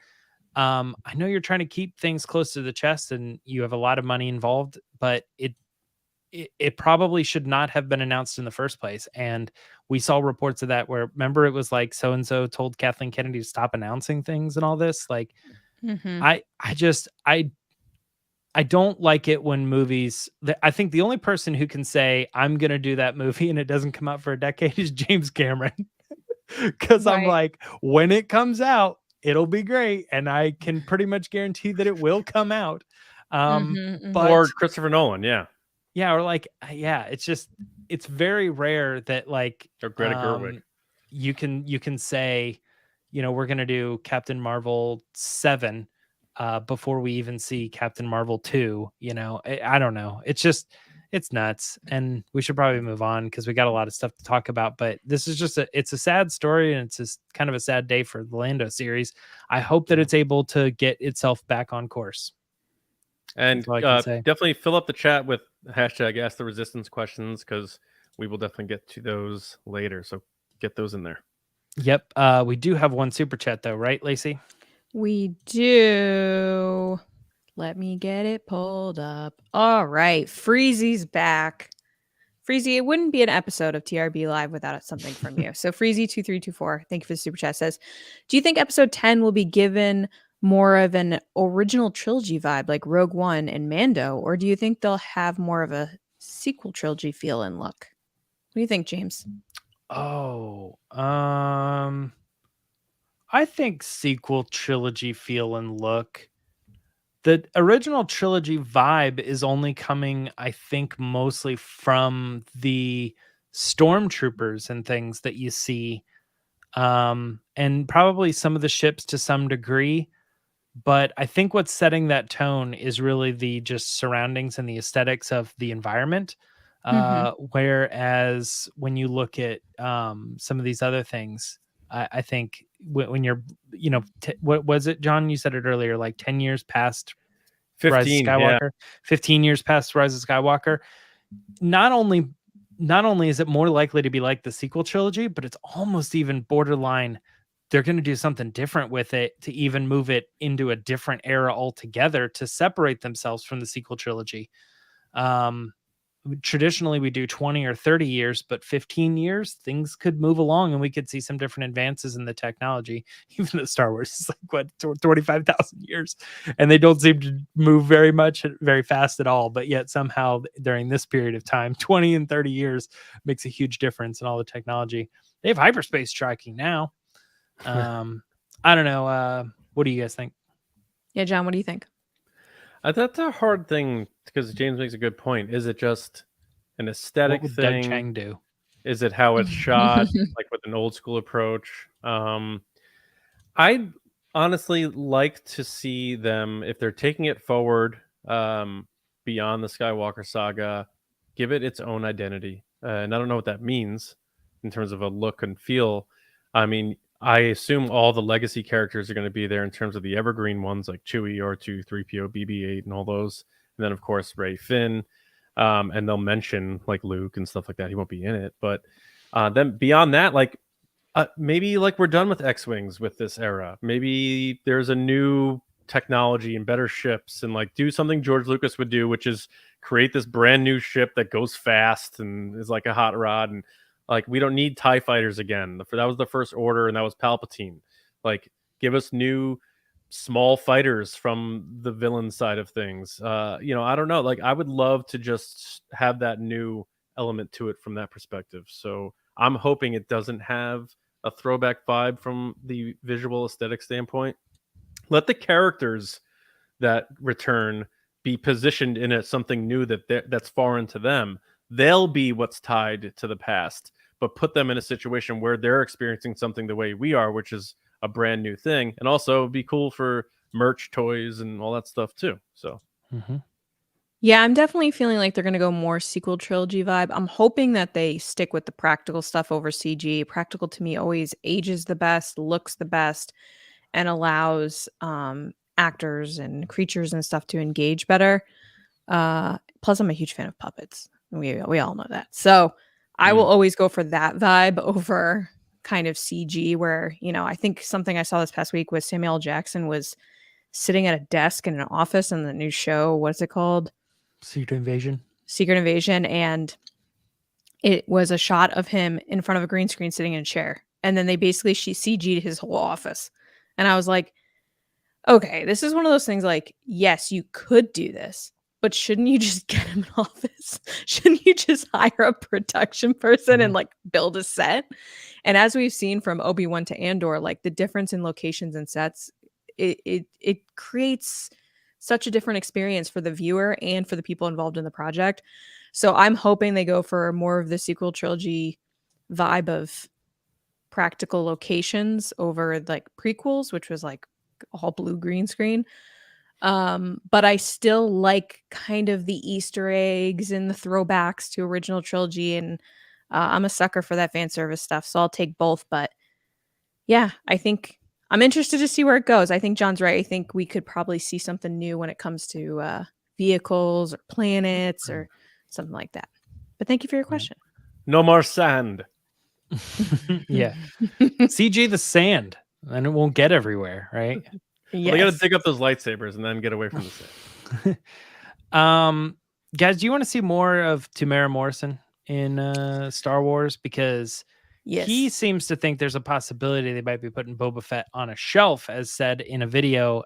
I know you're trying to keep things close to the chest and you have a lot of money involved, but it probably should not have been announced in the first place. And we saw reports of that where, remember, it was like so-and-so told Kathleen Kennedy to stop announcing things and all this. Like, I don't like it when movies, I think the only person who can say, I'm going to do that movie and it doesn't come out for a decade is James Cameron. Because I'm like, when it comes out, it'll be great. And I can pretty much guarantee that it will come out. But, or Christopher Nolan. Yeah. Yeah. Or like, it's very rare that like, or Greta Gerwig. You can say, we're going to do Captain Marvel 7 before we even see Captain Marvel 2, I don't know. It's nuts. And we should probably move on because we got a lot of stuff to talk about, but this is it's a sad story and it's just kind of a sad day for the Lando series. I hope that it's able to get itself back on course. And definitely fill up the chat with hashtag Ask the Resistance questions, because we will definitely get to those later. So get those in there. Yep. We do have one super chat though, right, Lacey? We do. Let me get it pulled up. All right. Freezy's back. Freezy, it wouldn't be an episode of TRB Live without something from you. So Freezy2324, thank you for the super chat, says, do you think episode 10 will be given more of an original trilogy vibe like Rogue One and Mando, or do you think they'll have more of a sequel trilogy feel and look? What do you think, James? I think sequel trilogy feel and look. The original trilogy vibe is only coming, I think, mostly from the stormtroopers and things that you see, and probably some of the ships to some degree. But I think what's setting that tone is really the just surroundings and the aesthetics of the environment. Whereas when you look at some of these other things, I think when you're, what was it, John? You said it earlier, like 10 years past 15, Rise of Skywalker, 15 years past Rise of Skywalker. Not only is it more likely to be like the sequel trilogy, but it's almost even borderline. They're going to do something different with it to even move it into a different era altogether to separate themselves from the sequel trilogy. traditionally we do 20 or 30 years, but 15 years, things could move along and we could see some different advances in the technology. Even though Star Wars is like, what, 25,000 years, and they don't seem to move very fast at all. But yet somehow during this period of time, 20 and 30 years makes a huge difference in all the technology. They have hyperspace tracking now. I don't know. What do you guys think? Yeah, John, what do you think? That's a hard thing because James makes a good point. Is it just an What aesthetic would Doug thing? Chang do? Is it how it's shot, like with an old school approach? I'd honestly like to see them, if they're taking it forward beyond the Skywalker saga, give it its own identity. And I don't know what that means in terms of a look and feel. I mean, I assume all the legacy characters are going to be there in terms of the evergreen ones like Chewie, R2, 3PO, BB-8, and all those. And then, of course, Rey, Finn. And they'll mention like Luke and stuff like that. He won't be in it. But then beyond that, like maybe like we're done with X-Wings with this era. Maybe there's a new technology and better ships, and like do something George Lucas would do, which is create this brand new ship that goes fast and is like a hot rod. And like, we don't need TIE fighters again. That was the First Order, and that was Palpatine. Like, give us new small fighters from the villain side of things. I don't know. Like, I would love to just have that new element to it from that perspective. So I'm hoping it doesn't have a throwback vibe from the visual aesthetic standpoint. Let the characters that return be positioned in something new that's foreign to them. They'll be what's tied to the past, but put them in a situation where they're experiencing something the way we are, which is a brand new thing. And also be cool for merch, toys, and all that stuff too. So Yeah, I'm definitely feeling like they're going to go more sequel trilogy vibe. I'm hoping that they stick with the practical stuff over CG. Practical to me always ages the best, looks the best, and allows actors and creatures and stuff to engage better. Plus, I'm a huge fan of puppets. We all know that. So I will always go for that vibe over kind of CG, where, I think something I saw this past week was Samuel L. Jackson was sitting at a desk in an office in the new show. What's it called? Secret Invasion. And it was a shot of him in front of a green screen sitting in a chair. And then they basically CG'd his whole office. And I was like, okay, this is one of those things like, yes, you could do this, but shouldn't you just get him an office? Shouldn't you just hire a production person and like build a set? And as we've seen from Obi-Wan to Andor, like the difference in locations and sets, it creates such a different experience for the viewer and for the people involved in the project. So I'm hoping they go for more of the sequel trilogy vibe of practical locations over like prequels, which was like all blue green screen. But I still like kind of the Easter eggs and the throwbacks to original trilogy, and I'm a sucker for that fan service stuff, so I'll take both. But yeah, I think I'm interested to see where it goes. I think John's right. I think we could probably see something new when it comes to vehicles or planets or something like that. But thank you for your question. no more sand. Yeah. CG the sand, and it won't get everywhere, right? Well, they got to dig up those lightsabers and then get away from the sand. Guys, do you want to see more of Temuera Morrison in Star Wars? Because he seems to think there's a possibility they might be putting Boba Fett on a shelf, as said in a video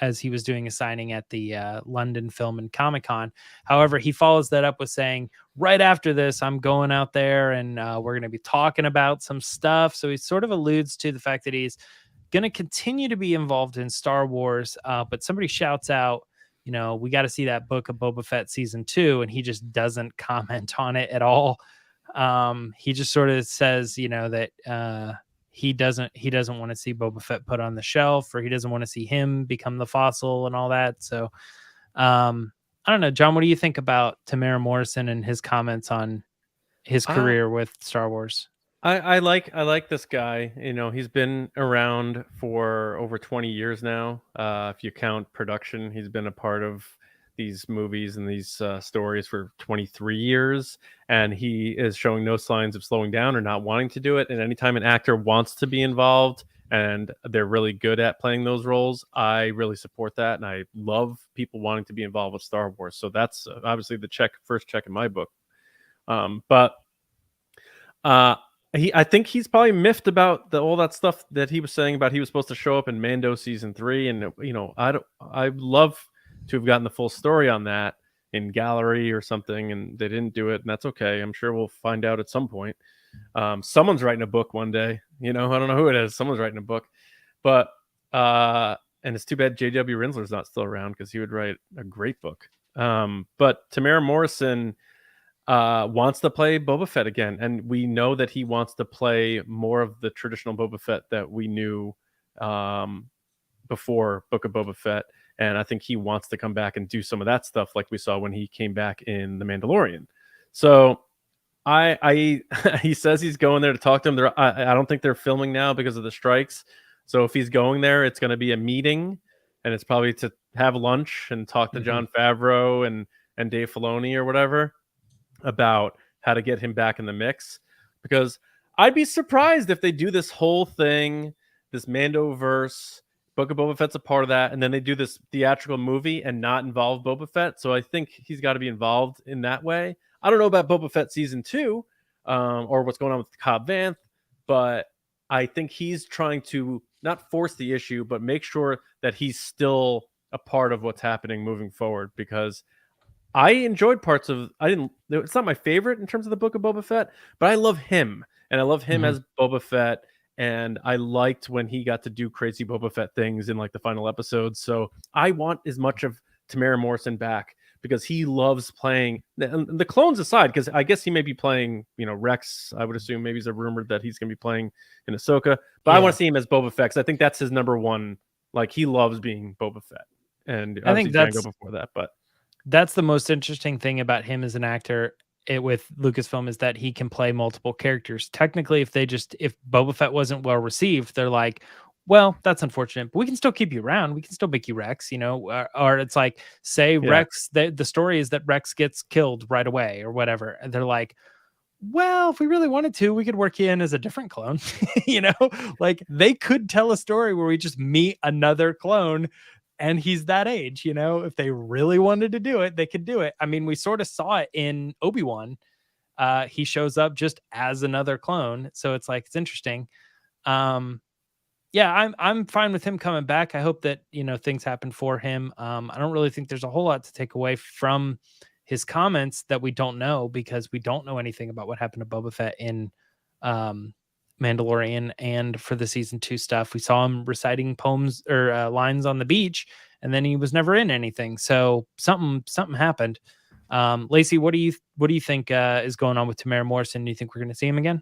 as he was doing a signing at the London Film and Comic-Con. However, he follows that up with saying, right after this, I'm going out there and we're going to be talking about some stuff. So he sort of alludes to the fact that he's going to continue to be involved in Star Wars, but somebody shouts out, we got to see that Book of Boba Fett season 2, and he just doesn't comment on it at all. He just sort of says, that he doesn't want to see Boba Fett put on the shelf, or he doesn't want to see him become the fossil and all that. So I don't know, John, what do you think about Temuera Morrison and his comments on his career with Star Wars? I like this guy. He's been around for over 20 years now. If you count production, he's been a part of these movies and these stories for 23 years, and he is showing no signs of slowing down or not wanting to do it. And anytime an actor wants to be involved, and they're really good at playing those roles, I really support that, and I love people wanting to be involved with Star Wars. So that's obviously the first check in my book. But I think he's probably miffed about all that stuff that he was saying about he was supposed to show up in Mando season 3, and I'd love to have gotten the full story on that in gallery or something, and they didn't do it, and that's okay. I'm sure we'll find out at some point. Someone's writing a book one day, I don't know who it is. Someone's writing a book, but and it's too bad J.W. Rinsler's not still around, because he would write a great book. But Temuera Morrison wants to play Boba Fett again, and we know that he wants to play more of the traditional Boba Fett that we knew before Book of Boba Fett, and I think he wants to come back and do some of that stuff like we saw when he came back in The Mandalorian. So he says he's going there to talk to him. I don't think they're filming now because of the strikes. So if he's going there, it's going to be a meeting, and it's probably to have lunch and talk to Jon Favreau and Dave Filoni or whatever about how to get him back in the mix. Because I'd be surprised if they do this whole thing, this Mandoverse, Book of Boba Fett's a part of that, and then they do this theatrical movie and not involve Boba Fett. So I think he's got to be involved in that way. I don't know about Boba Fett season 2 or what's going on with Cobb Vanth, but I think he's trying to not force the issue, but make sure that he's still a part of what's happening moving forward, because I enjoyed parts of, it's not my favorite in terms of the Book of Boba Fett, but I love him, and I love him as Boba Fett. And I liked when he got to do crazy Boba Fett things in like the final episodes. So I want as much of Temuera Morrison back, because he loves playing the clones aside, because I guess he may be playing, Rex. I would assume maybe there's a rumor that he's going to be playing in Ahsoka, but I want to see him as Boba Fett, because I think that's his number one. Like, he loves being Boba Fett, and I think Django before that. But that's the most interesting thing about him as an actor with Lucasfilm, is that he can play multiple characters. Technically, if Boba Fett wasn't well received, they're like, well, that's unfortunate, but we can still keep you around. We can still make you Rex, or it's like, say Rex, the story is that Rex gets killed right away or whatever. And they're like, well, if we really wanted to, we could work you in as a different clone, like they could tell a story where we just meet another clone and he's that age, if they really wanted to do it, they could do it. I mean, we sort of saw it in Obi-Wan. He shows up just as another clone. So it's like, it's interesting. Yeah, I'm fine with him coming back. I hope that, things happen for him. I don't really think there's a whole lot to take away from his comments that we don't know, because we don't know anything about what happened to Boba Fett in Mandalorian and for the season 2 stuff. We saw him reciting poems or lines on the beach, and then he was never in anything. So something happened. Lacey, what do you think is going on with Temuera Morrison? Do you think we're going to see him again?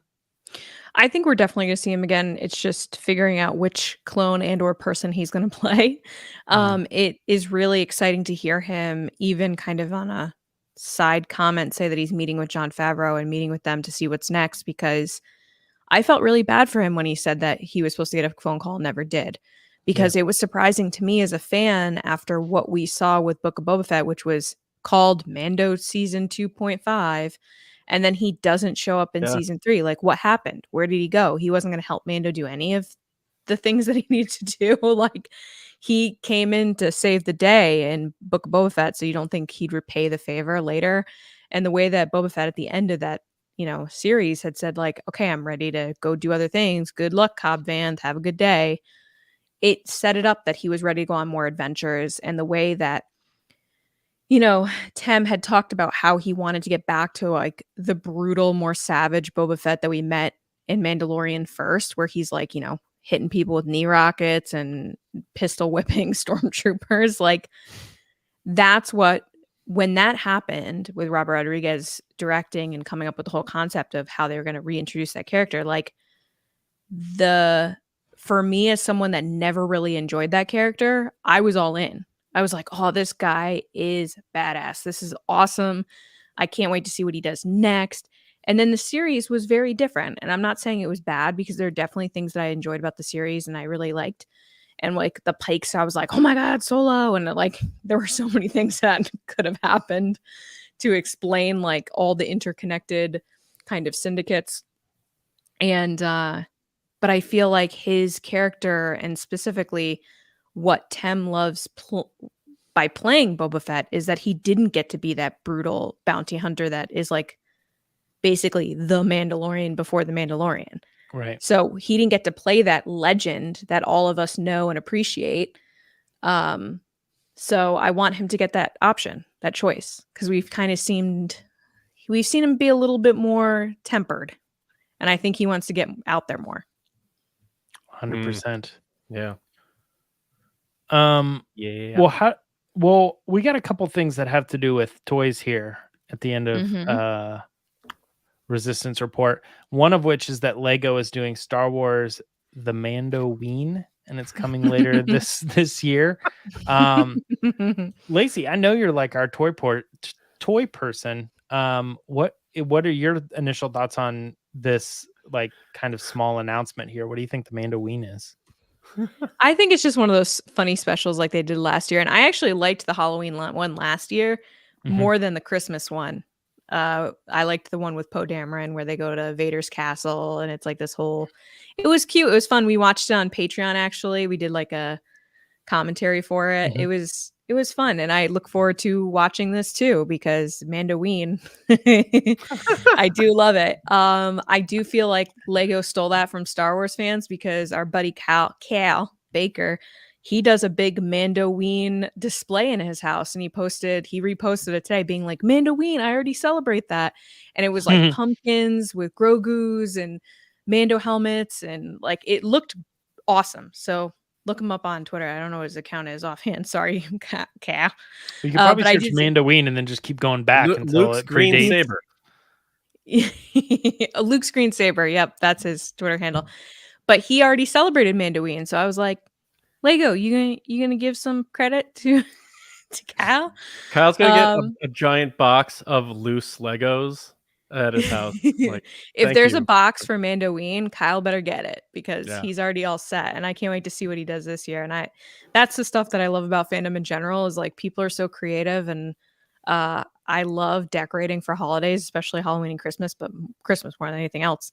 I think we're definitely going to see him again. It's just figuring out which clone and or person he's going to play. It is really exciting to hear him, even kind of on a side comment, say that he's meeting with Jon Favreau and meeting with them to see what's next, because I felt really bad for him when he said that he was supposed to get a phone call, never did, because it was surprising to me as a fan after what we saw with Book of Boba Fett, which was called Mando season 2.5. And then he doesn't show up in season 3. Like, what happened? Where did he go? He wasn't going to help Mando do any of the things that he needed to do. Like, he came in to save the day in Book of Boba Fett, so you don't think he'd repay the favor later. And the way that Boba Fett at the end of that, series had said, like, okay, I'm ready to go do other things. Good luck, Cobb Vanth. Have a good day. It set it up that he was ready to go on more adventures. And the way that, Tem had talked about how he wanted to get back to like the brutal, more savage Boba Fett that we met in Mandalorian first, where he's like, hitting people with knee rockets and pistol whipping stormtroopers. Like, that's when that happened with Robert Rodriguez directing and coming up with the whole concept of how they were going to reintroduce that character, like, for me as someone that never really enjoyed that character, I was all in. I was like, oh, this guy is badass. This is awesome. I can't wait to see what he does next. And then the series was very different. And I'm not saying it was bad, because there are definitely things that I enjoyed about the series and I really liked. And like the Pikes, I was like, oh my God, Solo. And like, there were so many things that could have happened to explain like all the interconnected kind of syndicates. And but I feel like his character and specifically what Tem loves by playing Boba Fett is that he didn't get to be that brutal bounty hunter that is like basically the Mandalorian before the Mandalorian. Right. So he didn't get to play that legend that all of us know and appreciate. So I want him to get that option, that choice, because we've seen him be a little bit more tempered, and I think he wants to get out there more. 100%. Yeah. Yeah. Well, we got a couple things that have to do with toys here at the end of Resistance Report. One of which is that Lego is doing Star Wars The Mandoween, and it's coming later this year. Lacey, I know you're like our toy person. What are your initial thoughts on this like kind of small announcement here? What do you think the Mandoween is? I think it's just one of those funny specials like they did last year, and I actually liked the Halloween one last year more than the Christmas one. I liked the one with Poe Dameron where they go to Vader's castle, and it's like this whole. It was cute. It was fun. We watched it on Patreon. Actually, we did like a commentary for it. It was fun, and I look forward to watching this too because Mandoween. I do love it. I do feel like Lego stole that from Star Wars fans because our buddy Cal Baker, he does a big Mandoween display in his house, and he reposted it today being like, Mandoween, I already celebrate that. And it was like pumpkins with Grogu's and Mando helmets, and like it looked awesome. So look him up on Twitter. I don't know what his account is offhand. Sorry, Cal. You can probably search Mandoween and then just keep going back until Luke's it predates. Saber. Luke's Green Saber. Yep, that's his Twitter handle. But he already celebrated Mandoween, so I was like, Lego, you gonna give some credit to Cal? Kyle's gonna get a giant box of loose Legos at his house. Like, if there's a box for Mandoween, Kyle better get it because he's already all set, and I can't wait to see what he does this year. And that's the stuff that I love about fandom in general is like people are so creative, and I love decorating for holidays, especially Halloween and Christmas, but Christmas more than anything else.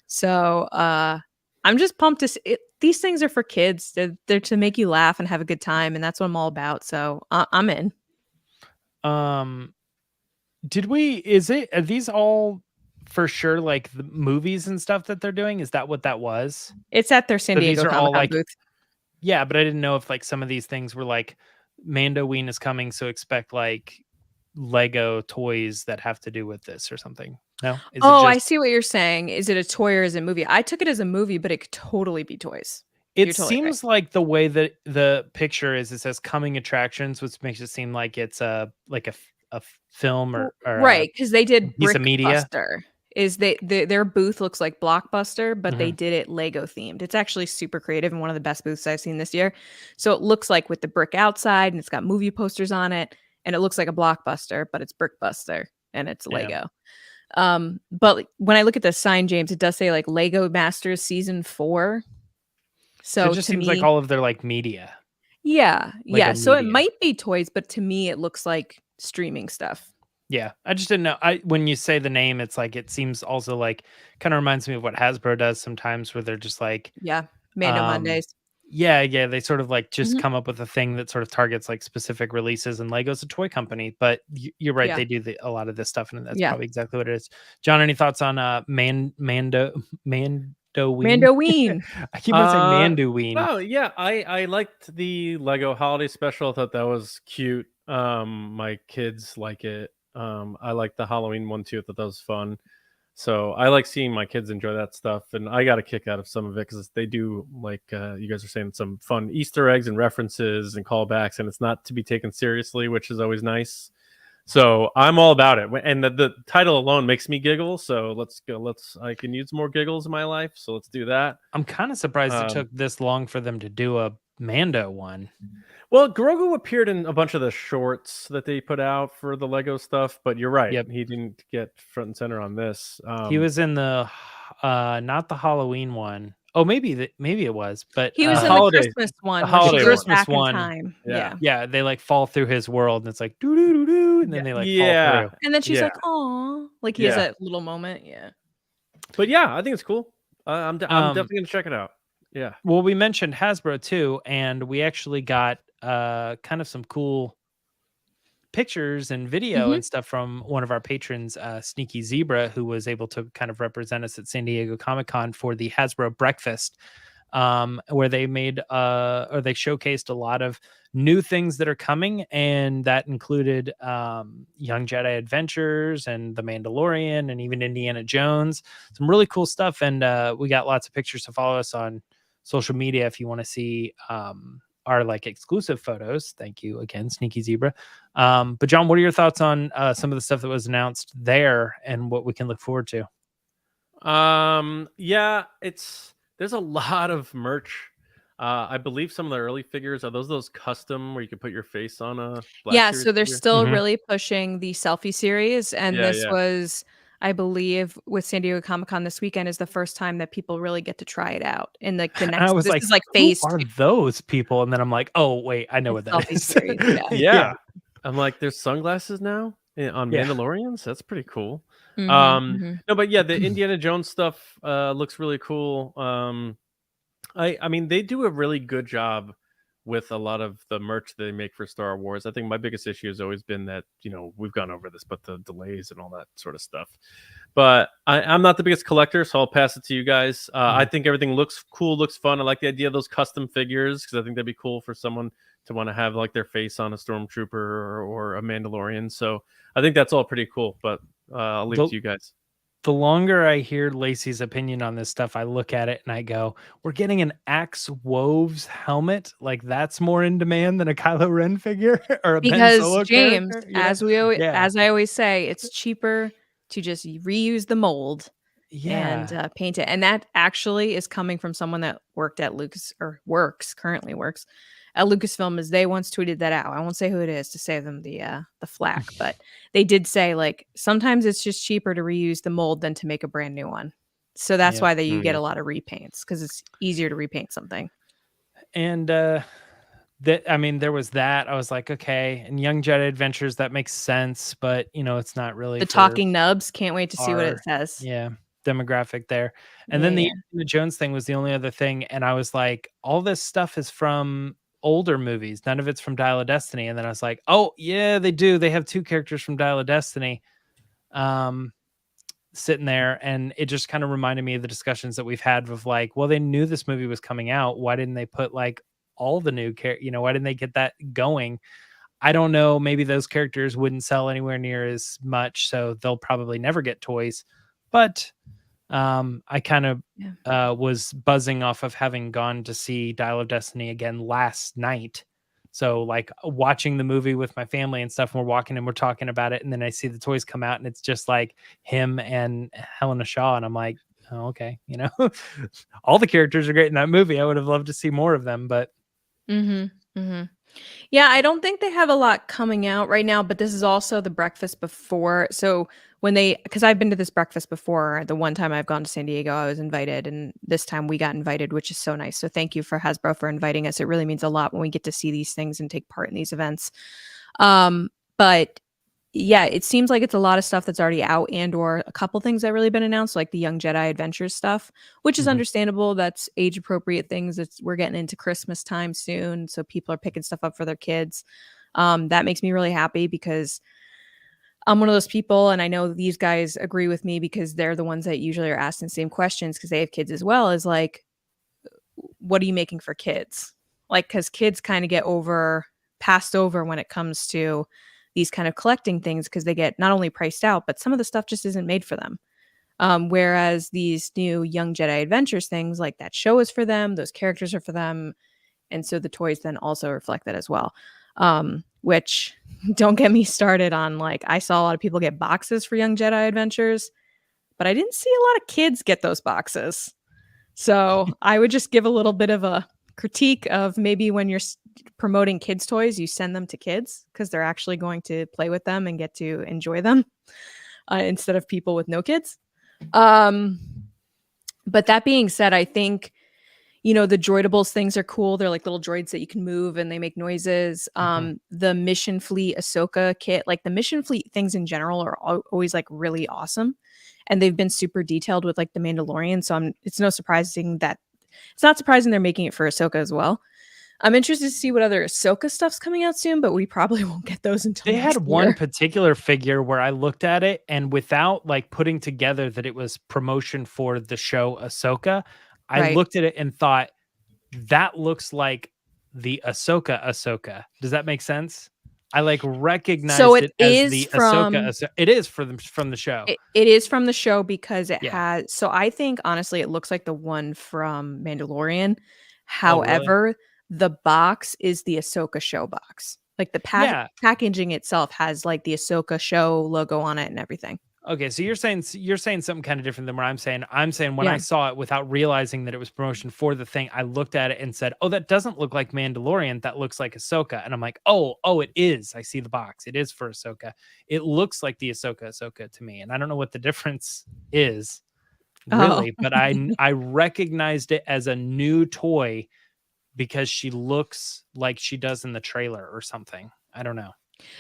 So I'm just pumped to see these things are for kids. They're to make you laugh and have a good time, and that's what I'm all about. So I'm in. Are these all for sure like the movies and stuff that they're doing? Is that what that was? It's at their San Diego Comic-Con booth. Yeah, but I didn't know if like some of these things were like Mandoween is coming, so expect like Lego toys that have to do with this or something. No? I see what you're saying. Is it a toy or is it a movie? I took it as a movie, but it could totally be toys. It seems like the way that the picture is, it says coming attractions, which makes it seem like it's a film or right, because they did piece of media. Their booth looks like Blockbuster, but they did it Lego themed. It's actually super creative and one of the best booths I've seen this year. So it looks like with the brick outside, and it's got movie posters on it, and it looks like a Blockbuster, but it's Brickbuster and it's Lego. But when I look at the sign, James, it does say like Lego Masters Season 4. So it just seems like all of their like media. Yeah. So it might be toys, but to me it looks like streaming stuff. Yeah, I just didn't know. When you say the name, it's like it seems also like kind of reminds me of what Hasbro does sometimes, where they're just like Mando Mondays. Yeah, they sort of like just come up with a thing that sort of targets like specific releases. And Lego's a toy company, but you're right, they do a lot of this stuff, and that's probably exactly what it is. John, any thoughts on Mandoween? I keep on saying Mandoween. Oh yeah, I liked the Lego holiday special. I thought that was cute. My kids like it. I like the Halloween one too. I thought that was fun. So I like seeing my kids enjoy that stuff, and I got a kick out of some of it because they do, like you guys are saying, some fun Easter eggs and references and callbacks, and it's not to be taken seriously, which is always nice. So I'm all about it, and the title alone makes me giggle. So let's go. I can use more giggles in my life, so let's do that. I'm kind of surprised it took this long for them to do a Mando one. Well, Grogu appeared in a bunch of the shorts that they put out for the Lego stuff, but you're right. Yep. He didn't get front and center on this. He was in the not the Halloween one. Oh, maybe it was, but he was in the Christmas one. The Christmas one. Time. Yeah. They like fall through his world, and it's like doo doo doo doo, and then they like fall through. And then she's like, "Aw," like he has that little moment. Yeah. But yeah, I think it's cool. I'm definitely gonna check it out. Yeah. Well, we mentioned Hasbro too, and we actually got kind of some cool pictures and video Mhm. and stuff from one of our patrons, Sneaky Zebra, who was able to kind of represent us at San Diego Comic-Con for the Hasbro breakfast, where they made or they showcased a lot of new things that are coming, and that included Young Jedi Adventures and The Mandalorian and even Indiana Jones. Some really cool stuff, and we got lots of pictures to follow us on social media if you want to see our like exclusive photos. Thank you again, Sneaky Zebra. But John, what are your thoughts on some of the stuff that was announced there and what we can look forward to? Yeah, there's a lot of merch. I believe some of the early figures are those custom where you can put your face on a Black Yeah, Series so they're figure. still Mhm. really pushing the selfie series, and Yeah, this yeah. was, I believe, with San Diego Comic-Con this weekend is the first time that people really get to try it out. And like the And I next, was this like, is like who phase are 2. those people? And then I'm like, oh wait, I know It's what that selfie is. series, yeah. Yeah. I'm like, there's sunglasses now on Yeah. Mandalorians. That's pretty cool. Mhm, mhm. No, but yeah, the Indiana Jones stuff looks really cool. I mean, they do a really good job with a lot of the merch they make for Star Wars. I think my biggest issue has always been that, we've gone over this, but the delays and all that sort of stuff. But I'm not the biggest collector, so I'll pass it to you guys. I think everything looks cool, looks fun. I like the idea of those custom figures because I think that'd be cool for someone to want to have like their face on a stormtrooper or a Mandalorian. So I think that's all pretty cool. But I'll leave it to you guys. The longer I hear Lacey's opinion on this stuff, I look at it and I go, we're getting an Axe Woves helmet. Like that's more in demand than a Kylo Ren figure or a Ben Because Solo James, character. Yeah. as I always say, it's cheaper to just reuse the mold and Yeah. paint it. And that actually is coming from someone that worked at currently works at Lucasfilm, as they once tweeted that out. I won't say who it is to save them the flack, but they did say like sometimes it's just cheaper to reuse the mold than to make a brand new one. So that's Yep. why you get Yeah. a lot of repaints, because it's easier to repaint something. And I mean, there was that. I was like, okay, and Young Jedi Adventures, that makes sense, but it's not really The for talking nubs, can't wait to see what it our says. demographic there. And Yeah, then the yeah. Indiana Jones thing was the only other thing, and I was like, all this stuff is from older movies. None of it's from Dial of Destiny. And then I was like, oh yeah, they do. They have 2 characters from Dial of Destiny sitting there, and it just kind of reminded me of the discussions that we've had of like, well, they knew this movie was coming out. Why didn't they put like all the new why didn't they get that going? I don't know. Maybe those characters wouldn't sell anywhere near as much, so they'll probably never get toys. But I kind of was buzzing off of having gone to see Dial of Destiny again last night. So like watching the movie with my family and stuff, and we're walking and we're talking about it, and then I see the toys come out and it's just like him and Helena Shaw, and I'm like, oh, okay, all the characters are great in that movie. I would have loved to see more of them, but Yeah, I don't think they have a lot coming out right now, but this is also the breakfast before. So because I've been to this breakfast before, the one time I've gone to San Diego, I was invited, and this time we got invited, which is so nice. So thank you for Hasbro for inviting us. It really means a lot when we get to see these things and take part in these events. But yeah, it seems like it's a lot of stuff that's already out, and or a couple things that really been announced, like the Young Jedi Adventures stuff, which is understandable. That's age appropriate things. We're getting into Christmas time soon, so people are picking stuff up for their kids. That makes me really happy because I'm one of those people, and I know these guys agree with me because they're the ones that usually are asking the same questions because they have kids as well. Is like, what are you making for kids? Like, because kids kind of get passed over when it comes to these kind of collecting things, because they get not only priced out, but some of the stuff just isn't made for them. Whereas these new Young Jedi Adventures things, like that show is for them, those characters are for them. And so the toys then also reflect that as well. Which don't get me started on, like, I saw a lot of people get boxes for Young Jedi Adventures, but I didn't see a lot of kids get those boxes. So I would just give a little bit of a critique of maybe when you're promoting kids' toys, you send them to kids because they're actually going to play with them and get to enjoy them instead of people with no kids. But that being said, I think, the droidables things are cool. They're like little droids that you can move and they make noises. The Mission Fleet Ahsoka kit, like the Mission Fleet things in general are always like really awesome. and they've been super detailed with like the Mandalorian. So it's not surprising they're making it for Ahsoka as well. I'm interested to see what other Ahsoka stuff's coming out soon, but we probably won't get those until They had next one year. particular figure where I looked at it, and without like putting together that it was promotion for the show Ahsoka, I Right. looked at it and thought that looks like the Ahsoka. Does that make sense? I like recognized it it as is the from Ahsoka. It is from the show. it is from the show because it Yeah. has. So I think honestly, it looks like the one from Mandalorian. Oh, really? However, the box is the Ahsoka show box. Like the Yeah. packaging itself has like the Ahsoka show logo on it and everything. Okay, so you're saying something kind of different than what I'm saying. I'm saying when Yeah. I saw it without realizing that it was promotion for the thing, I looked at it and said, "Oh, that doesn't look like Mandalorian. That looks like Ahsoka." And I'm like, "Oh, it is. I see the box. It is for Ahsoka. It looks like the Ahsoka to me." And I don't know what the difference is really, but I recognized it as a new toy because she looks like she does in the trailer or something. I don't know.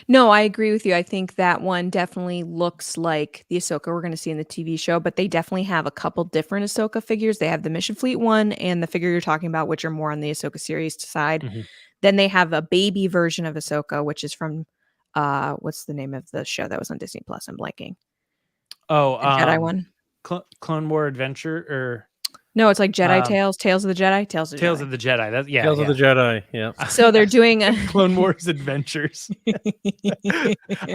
No, I agree with you. I think that one definitely looks like the Ahsoka we're going to see in the TV show, but they definitely have a couple different Ahsoka figures. They have the Mission Fleet one and the figure you're talking about, which are more on the Ahsoka series side. Mhm. Then they have a baby version of Ahsoka, which is from what's the name of the show that was on Disney Plus? I'm blanking. Oh, The Jedi one. Clone War Adventure or No, it's like Jedi Tales of the Jedi, Tales of the Tales Jedi. of the Jedi. That yeah, Tales yeah. of the Jedi. Yeah. So they're doing a Clone Wars Adventures.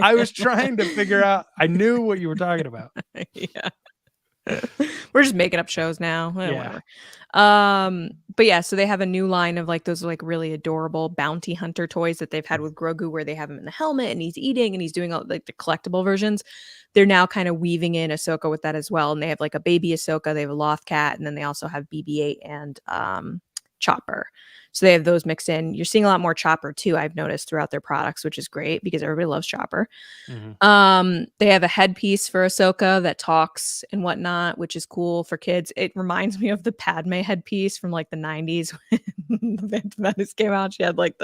I was trying to figure out. I knew what you were talking about. Yeah. We're just making up shows now. Yeah. Whatever. But yeah, so they have a new line of like those like really adorable bounty hunter toys that they've had with Grogu, where they have him in the helmet and he's eating and he's doing all like the collectible versions. They're now kind of weaving in Ahsoka with that as well. And they have like a baby Ahsoka, they have a Loth Cat, and then they also have BB-8 and Chopper. So they have those mixed in. You're seeing a lot more Chopper too, I've noticed throughout their products, which is great because everybody loves Chopper. Mhm. They have a headpiece for Ahsoka that talks and whatnot, which is cool for kids. It reminds me of the Padme headpiece from like the 90s when the Phantom Menace came out. She had like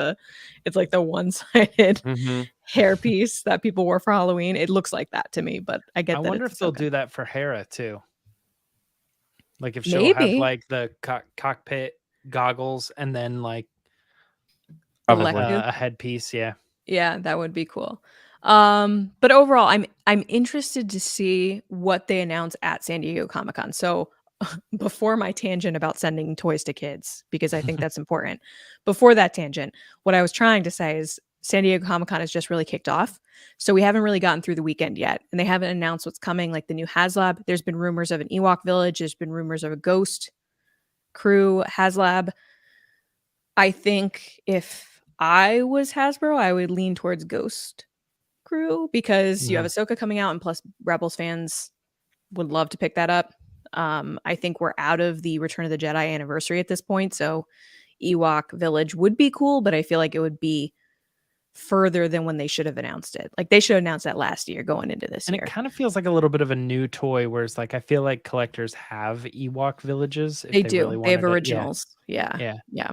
it's like the one-sided Mhm. hairpiece that people wore for Halloween. It looks like that to me, but I get I that wonder it's if they'll Ahsoka. do that for Hera too. Like if she'll have Maybe. like the cockpit goggles and then like Probably. Elective. a headpiece. Yeah. Yeah, that would be cool. But overall, I'm interested to see what they announce at San Diego Comic-Con. So before my tangent about sending toys to kids, because I think that's important. Before that tangent, what I was trying to say is San Diego Comic-Con has just really kicked off. So we haven't really gotten through the weekend yet. And they haven't announced what's coming, like the new HasLab. There's been rumors of an Ewok village. There's been rumors of a Ghost Crew HasLab. I think if I was Hasbro, I would lean towards Ghost Crew because you have Ahsoka coming out, and plus Rebels fans would love to pick that up. I think we're out of the Return of the Jedi anniversary at this point, so Ewok Village would be cool, but I feel like it would be further than when they should have announced it. Like they should have announced that last year going into this And year. it kind of feels like a little bit of a new toy, whereas like I feel like collectors have Ewok villages. If They do. really They have wanted it. originals. Yeah. Yeah.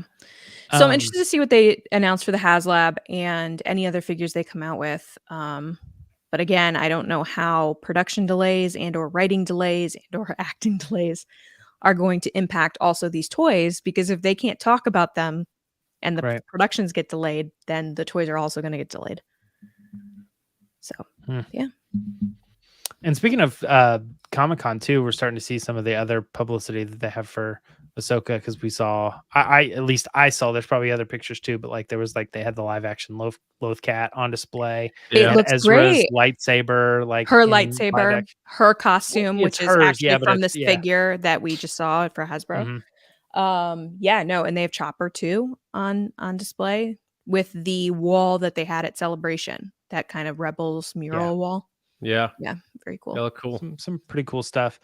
So I'm interested to see what they announce for the HasLab and any other figures they come out with. But again, I don't know how production delays and or writing delays and or acting delays are going to impact also these toys, because if they can't talk about them and the Right. productions get delayed, then the toys are also going to get delayed. So, yeah. And speaking of Comic-Con too, we're starting to see some of the other publicity that they have for Ahsoka, because we saw, I at least I saw, there's probably other pictures too, but like there was like they had the live action Loth Cat on display. It Yeah. looks Ezra's great. lightsaber, like Her in live lightsaber, action. her costume, Well, which it's is hers, actually yeah, but from it's- this yeah. figure that we just saw for Hasbro. Mhm. Yeah, no, and they have Chopper too on display with the wall that they had at Celebration, that kind of Rebels mural wall. Yeah. Yeah, very cool. They look cool. Some pretty cool stuff.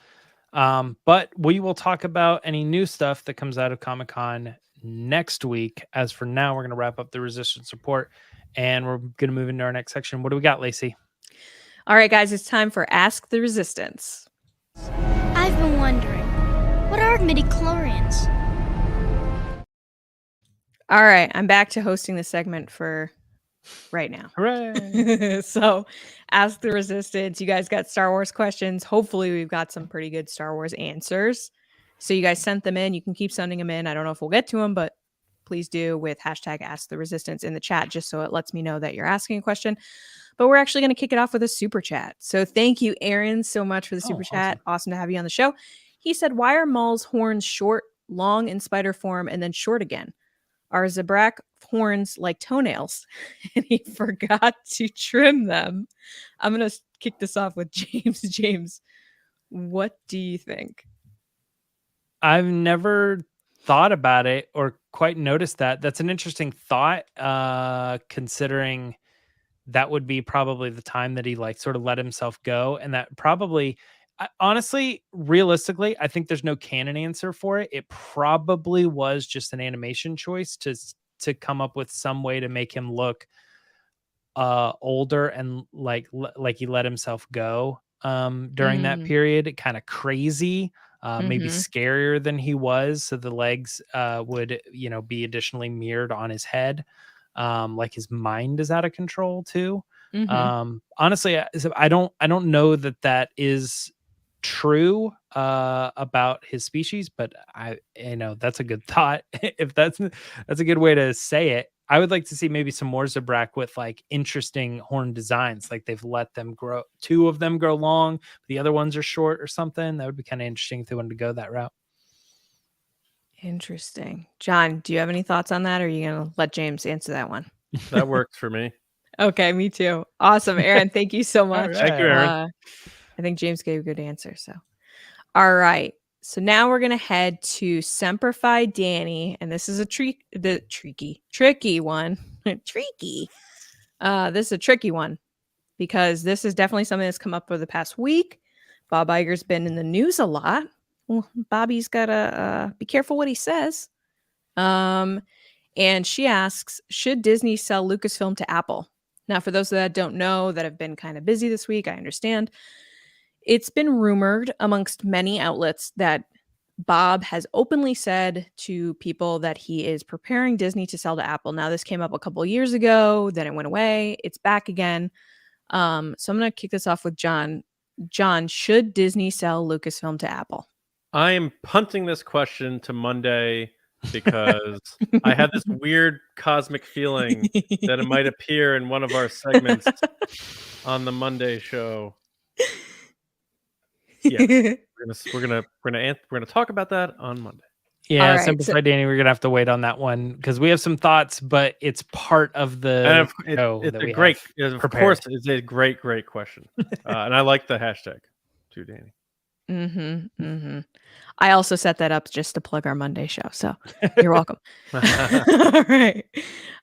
But we will talk about any new stuff that comes out of Comic-Con next week. As for now, we're going to wrap up the Resistance report and we're going to move into our next section. What do we got, Lacey? All right, guys, it's time for Ask the Resistance. I've been wondering, what are midichlorians? All right, I'm back to hosting the segment for right now. Hooray! So ask the resistance. You guys got Star Wars questions. Hopefully we've got some pretty good Star Wars answers. So you guys sent them in. You can keep sending them in. I don't know if we'll get to them, but please do with hashtag ask the resistance in the chat, just so it lets me know that you're asking a question. But we're actually going to kick it off with a super chat. So thank you, Aaron, so much for the super chat. Awesome to have you on the show. He said, why are Maul's horns short, long in spider form, and then short again? Are Zabrak horns like toenails? And he forgot to trim them. I'm going to kick this off with James. James, what do you think? I've never thought about it or quite noticed that. That's an interesting thought, considering that would be probably the time that he like sort of let himself go. And that probably, honestly, realistically, I think there's no canon answer for it. It probably was just an animation choice to come up with some way to make him look older and like he let himself go during that period. Kind of crazy. Maybe scarier than he was, so the legs would, you know, be additionally mirrored on his head. Like his mind is out of control too. Honestly, I don't know that is true about his species, but that's a good thought. If that's a good way to say it. I would like to see maybe some more Zabrak with like interesting horn designs. Like they've let them grow, 2 of them grow long, the other ones are short or something. That would be kind of interesting if they wanted to go that route. Interesting. John, do you have any thoughts on that, or are you going to let James answer that one? That works for me. Okay, me too. Awesome, Aaron. Thank you so much. Right. Thank you, Aaron. I think James gave a good answer. So, all right. So now we're gonna head to Semper Danny, and this is a tricky one. Tricky. This is a tricky one because this is definitely something that's come up over the past week. Bob Iger's been in the news a lot. Well, Bobby's gotta be careful what he says. And she asks, should Disney sell Lucasfilm to Apple? Now, for those that don't know, that have been kind of busy this week, I understand. It's been rumored amongst many outlets that Bob has openly said to people that he is preparing Disney to sell to Apple. Now, this came up a couple of years ago, then it went away. It's back again. So I'm going to kick this off with John. John, should Disney sell Lucasfilm to Apple? I am punting this question to Monday because I had this weird cosmic feeling that it might appear in one of our segments on the Monday show. Yeah, we're gonna talk about that on Monday. Yeah, right, Simplified Danny, we're gonna have to wait on that one because we have some thoughts, but it's part of the show it's that a we great, have of prepared. course, it's a great question, and I like the hashtag too, Danny. I also set that up just to plug our Monday show, so you're welcome. All right.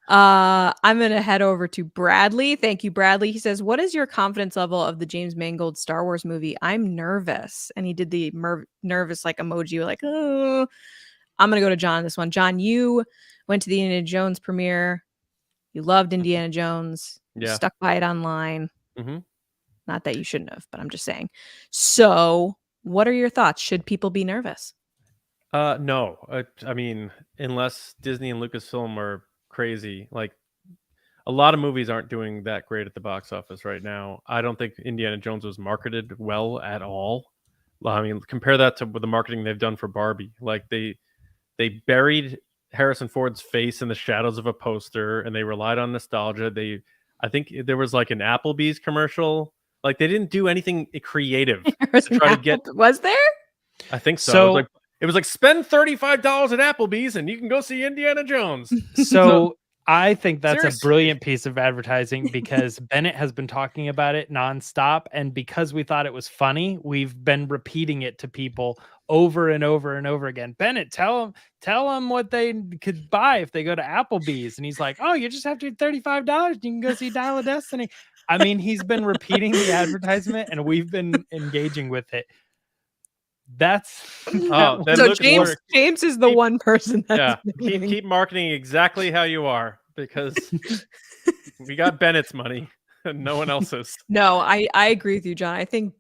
I'm going to head over to Bradley. Thank you, Bradley. He says, what is your confidence level of the James Mangold Star Wars movie? I'm nervous. And he did the nervous like emoji, like, oh. I'm going to go to John on this one. John, you went to the Indiana Jones premiere. You loved Indiana Jones. You stuck by it online. Not that you shouldn't have, but I'm just saying. So what are your thoughts? Should people be nervous? No. I mean, unless Disney and Lucasfilm are crazy, like a lot of movies aren't doing that great at the box office right now. I don't think Indiana Jones was marketed well at all. I mean, compare that to the marketing they've done for Barbie. Like they buried Harrison Ford's face in the shadows of a poster, and they relied on nostalgia. I think there was like an Applebee's commercial. Like they didn't do anything creative to try to get. Was there? I think so. It was like spend $35 at Applebee's and you can go see Indiana Jones. So I think that's Seriously. a brilliant piece of advertising because Bennett has been talking about it nonstop. And because we thought it was funny, we've been repeating it to people over and over and over again. Bennett, tell them what they could buy if they go to Applebee's. And he's like, oh, you just have to $35. You can go see Dial of Destiny. I mean, he's been repeating the advertisement and we've been engaging with it. That's so James is the one person that's keep marketing exactly how you are because we got Bennett's money and no one else's. No, I agree with you, John. I think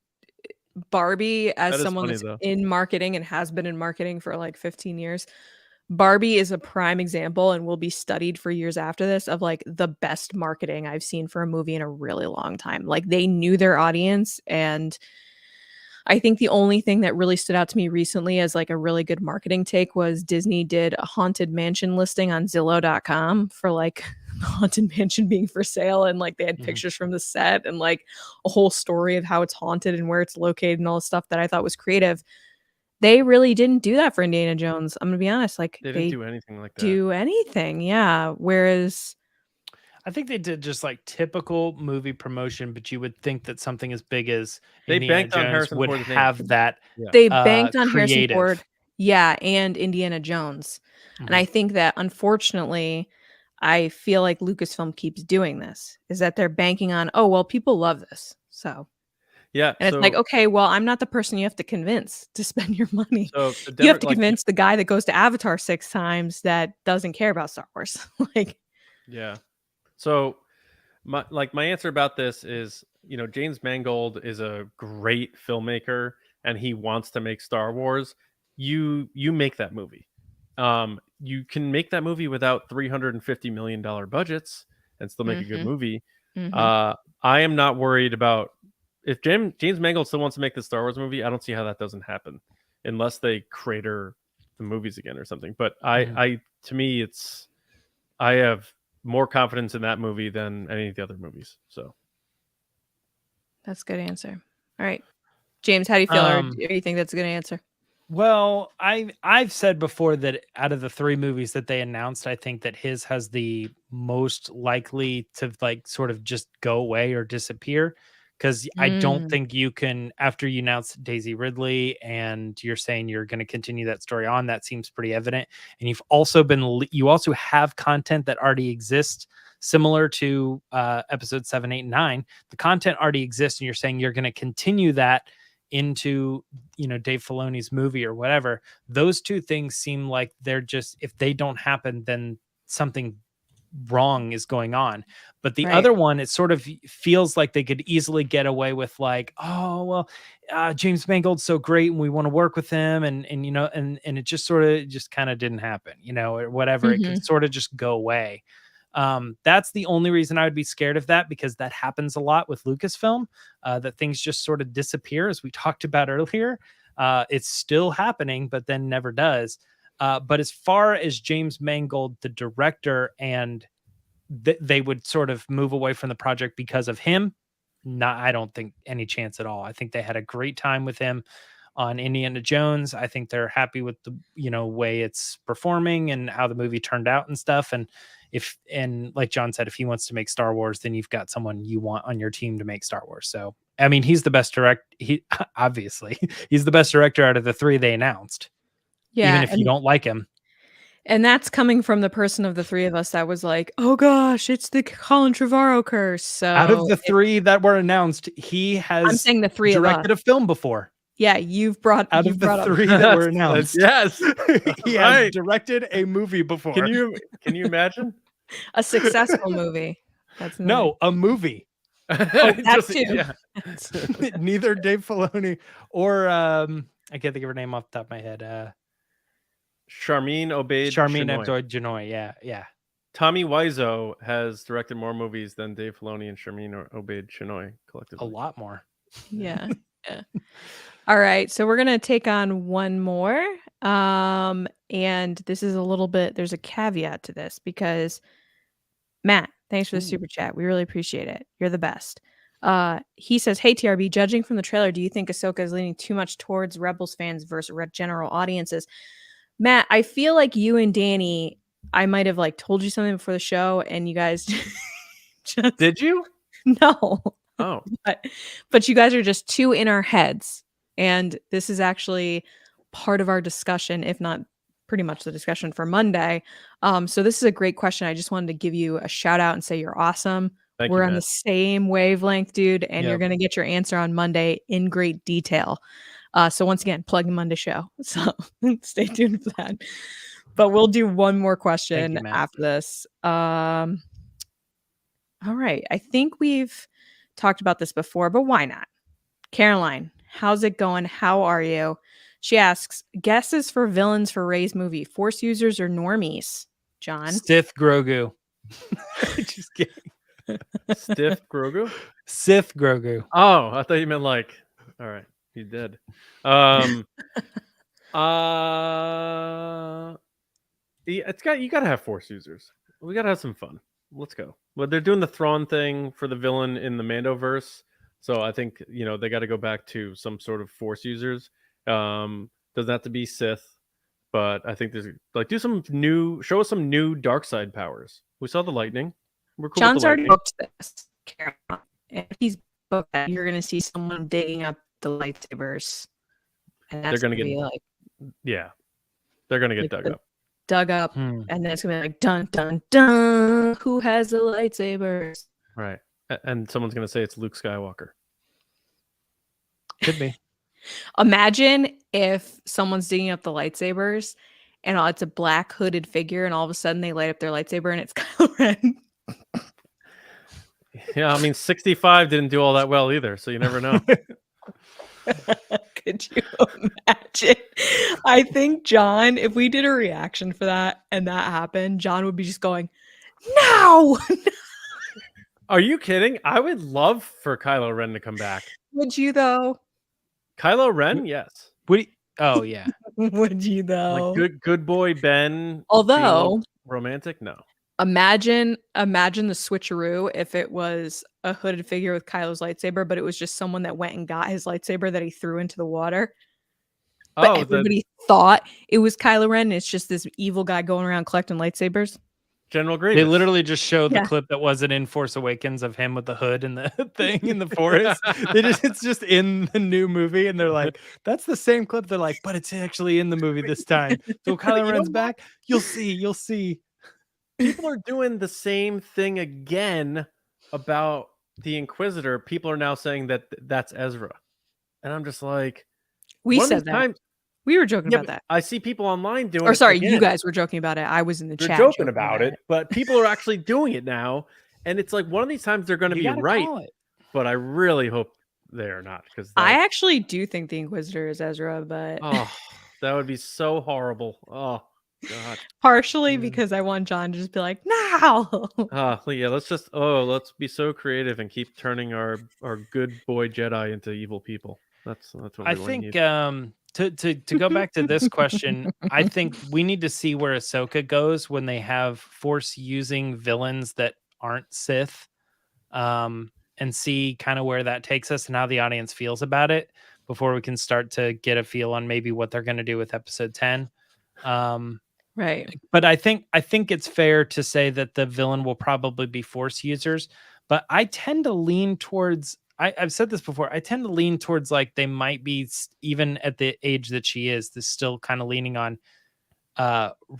Barbie, as someone that's though. in marketing and has been in marketing for like 15 years, Barbie is a prime example and will be studied for years after this of like the best marketing I've seen for a movie in a really long time. Like they knew their audience, and I think the only thing that really stood out to me recently as like a really good marketing take was Disney did a haunted mansion listing on Zillow.com for like the haunted mansion being for sale, and like they had pictures from the set and like a whole story of how it's haunted and where it's located and all this stuff that I thought was creative. They really didn't do that for Indiana Jones. I'm gonna be honest. Like They didn't do anything like that. do anything. Yeah. Whereas I think they did just like typical movie promotion, but you would think that something as big as They Indiana banked on Jones Harrison would Ford's name. have that. Yeah. they banked on Harrison creative. Ford. Yeah, and Indiana Jones. And I think that unfortunately, I feel like Lucasfilm keeps doing this. Is that they're banking on, oh well, people love this. So Yeah. and it's like, okay, well, I'm not the person you have to convince to spend your money. So You have to convince the guy that goes to Avatar 6 times that doesn't care about Star Wars. Like, yeah. So my answer about this is, James Mangold is a great filmmaker and he wants to make Star Wars. You make that movie. You can make that movie without $350 million budgets and still make a good movie. I am not worried about if James Mangold still wants to make the Star Wars movie. I don't see how that doesn't happen unless they crater the movies again or something. But to me, I have more confidence in that movie than any of the other movies. So that's a good answer. All right, James, how do you feel? Or do you think that's a good answer? Well, I've said before that out of the 3 movies that they announced, I think that his has the most likely to like sort of just go away or disappear. Because I don't think you can, after you announce Daisy Ridley and you're saying you're going to continue that story on, that seems pretty evident. And you also have content that already exists, similar to episode 7, 8, and 9. The content already exists, and you're saying you're going to continue that into, Dave Filoni's movie or whatever. Those 2 things seem like they're just, if they don't happen, then something wrong is going on. But the other one, it sort of feels like they could easily get away with like, oh well, James Mangold's so great and we want to work with him, and it just sort of just kind of didn't happen, or whatever. It could sort of just go away. That's the only reason I would be scared of that, because that happens a lot with Lucasfilm, that things just sort of disappear, as we talked about earlier. It's still happening, but then never does. But as far as James Mangold, the director, and they would sort of move away from the project because of him, I don't think any chance at all. I think they had a great time with him on Indiana Jones. I think they're happy with the way it's performing and how the movie turned out and stuff. And like John said, if he wants to make Star Wars, then you've got someone you want on your team to make Star Wars. So I mean, he's the best obviously he's the best director out of the 3 they announced. Yeah, even if you don't like him. And that's coming from the person of the 3 of us that was like, oh gosh, it's the Colin Trevorrow curse. So out of the 3 that were announced, he has I'm saying the 3 directed a film before. Yeah, you've brought out of the 3 that were announced. Yes. He has directed a movie before. Can you imagine? A successful movie. That's no, a movie. That too. Yeah. Neither Dave Filoni or I can't think of her name off the top of my head. Charmin Obaid-Chinoy. Yeah. Tommy Wiseau has directed more movies than Dave Filoni and Charmin Obaid-Chinoy collectively. A lot more. Yeah. All right, so we're gonna take on one more, and this is a little bit. There's a caveat to this because Matt, thanks for the super chat. We really appreciate it. You're the best. He says, "Hey TRB, judging from the trailer, do you think Ahsoka is leaning too much towards Rebels fans versus general audiences?" Matt, I feel like you and Danny, I might have like told you something before the show, and you guys just did you? No. Oh, but you guys are just too in our heads. And this is actually part of our discussion, if not pretty much the discussion for Monday. So this is a great question. I just wanted to give you a shout out and say you're awesome. We're on the same wavelength, dude, and you're going to get your answer on Monday in great detail. So once again, plug the Monday show. So stay tuned for that. But we'll do one more question after this. All right. I think we've talked about this before, but why not? Caroline, how's it going? How are you? She asks, guesses for villains for Rey's movie, Force users or normies? John? Sith Grogu. Just kidding. Stiff Grogu. Sith Grogu. Oh, I thought you meant like. All right, he's dead. Yeah, you gotta have Force users. We gotta have some fun. Let's go. Well, they're doing the Thrawn thing for the villain in the Mandoverse, so I think they got to go back to some sort of Force users. Doesn't have to be Sith, but I think there's show us some new dark side powers. We saw the lightning. We're cool. John's with the already lightning. booked this. Caroline. If he's booked that, you're gonna see someone digging up the lightsabers, and that's They're gonna be get like they're gonna get like dug up. dug up, and then it's gonna be like dun dun dun. Who has the lightsabers? Right, and someone's gonna say it's Luke Skywalker. Could be. Imagine if someone's digging up the lightsabers, and it's a black hooded figure, and all of a sudden they light up their lightsaber, and it's Kylo Ren. Yeah, I mean 65 didn't do all that well either, so you never know. Could you imagine? I think John, if we did a reaction for that and that happened, John would be just going, no. Are you kidding? I would love for Kylo Ren to come back. Would you though? Kylo Ren, yes. Oh yeah. Would you though? Like good boy Ben. Although romantic, no. Imagine the switcheroo if it was a hooded figure with Kylo's lightsaber, but it was just someone that went and got his lightsaber that he threw into the water. But everybody thought it was Kylo Ren. And it's just this evil guy going around collecting lightsabers. General Grievous. They literally just showed the clip that wasn't in Force Awakens of him with the hood and the thing in the forest. It's just in the new movie, and they're like, "That's the same clip." They're like, "But it's actually in the movie this time." So Kylo Ren's back. You'll see. People are doing the same thing again about the Inquisitor. People are now saying that that's Ezra, and I'm just like, we said that. We were joking about that. I see people online doing. Or sorry, you guys were joking about it. I was in the chat joking about it, but people are actually doing it now, and it's like one of these times they're going to be right. But I really hope they are not, because I actually do think the Inquisitor is Ezra, but that would be so horrible. Oh God. Partially because I want John to just be like, no. Yeah, let's be so creative and keep turning our good boy Jedi into evil people. That's what I think. To go back to this question, I think we need to see where Ahsoka goes when they have Force using villains that aren't Sith, and see kind of where that takes us and how the audience feels about it before we can start to get a feel on maybe what they're going to do with episode 10. Right. But I think it's fair to say that the villain will probably be Force users, but I tend to lean towards, I've said this before, I tend to lean towards like they might be, even at the age that she is, this still kind of leaning on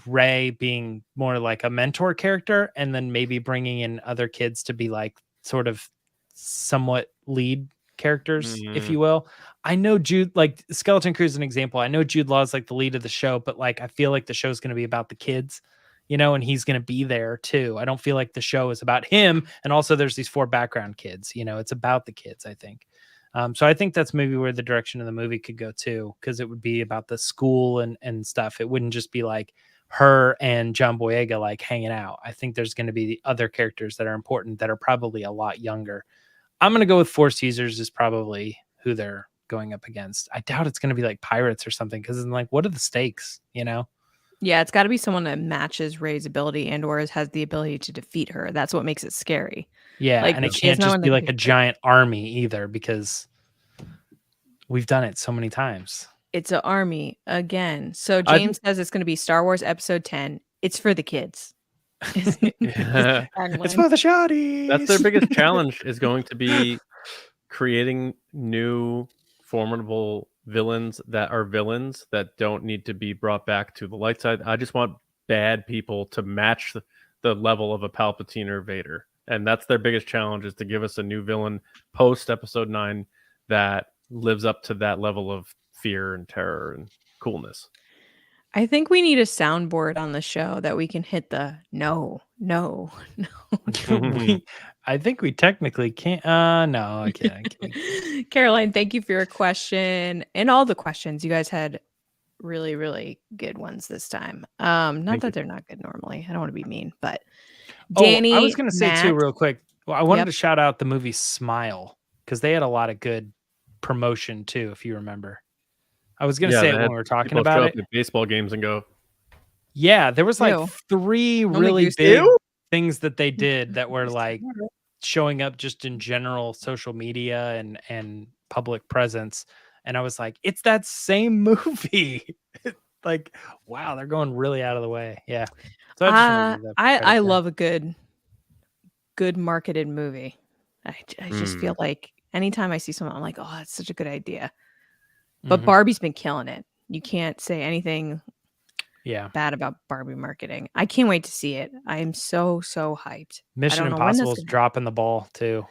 Rey being more like a mentor character, and then maybe bringing in other kids to be like sort of somewhat lead characters, if you will. I know Jude, like Skeleton Crew is an example. I know Jude Law is like the lead of the show, but like I feel like the show's going to be about the kids, and he's going to be there too. I don't feel like the show is about him. And also there's these 4 background kids, it's about the kids, I think. So I think that's maybe where the direction of the movie could go too, because it would be about the school and stuff. It wouldn't just be like her and John Boyega like hanging out. I think there's going to be the other characters that are important that are probably a lot younger. I'm going to go with Force users is probably who they're going up against. I doubt it's going to be like pirates or something, because it's like, what are the stakes, Yeah, it's got to be someone that matches Rey's ability and or has the ability to defeat her. That's what makes it scary. Yeah, like, and it can't just be like a giant army either, because we've done it so many times. It's an army again. So James says it's going to be Star Wars Episode 10. It's for the kids. It's for the shotties. That's their biggest challenge, is going to be creating new formidable villains that are villains that don't need to be brought back to the light side. I just want bad people to match the level of a Palpatine or Vader, and that's their biggest challenge, is to give us a new villain post episode 9 that lives up to that level of fear and terror and coolness. I think we need a soundboard on the show that we can hit the no. I think we technically can't. No, I can't. Caroline, thank you for your question and all the questions. You guys had really, really good ones this time. Not that they're not good normally. I don't want to be mean, but Danny, I was going to say too, Matt, real quick. Well, I wanted Yep. to shout out the movie Smile because they had a lot of good promotion too, if you remember. I was going to say it when we were talking people about show it. up at baseball games and go, Yeah, there was like Ew. 3 Only really Goose big Ew. things that they did that were like showing up just in general social media and public presence. And I was like, it's that same movie. Like, wow, they're going really out of the way. Yeah. So I just wanted to give that credit I there. love a good marketed movie. I just feel like anytime I see someone, I'm like, oh, that's such a good idea. But Mhm. Barbie's been killing it. You can't say anything Yeah. bad about Barbie marketing. I can't wait to see it. I am so hyped. Mission I don't know when that's Impossible is gonna- dropping the ball too.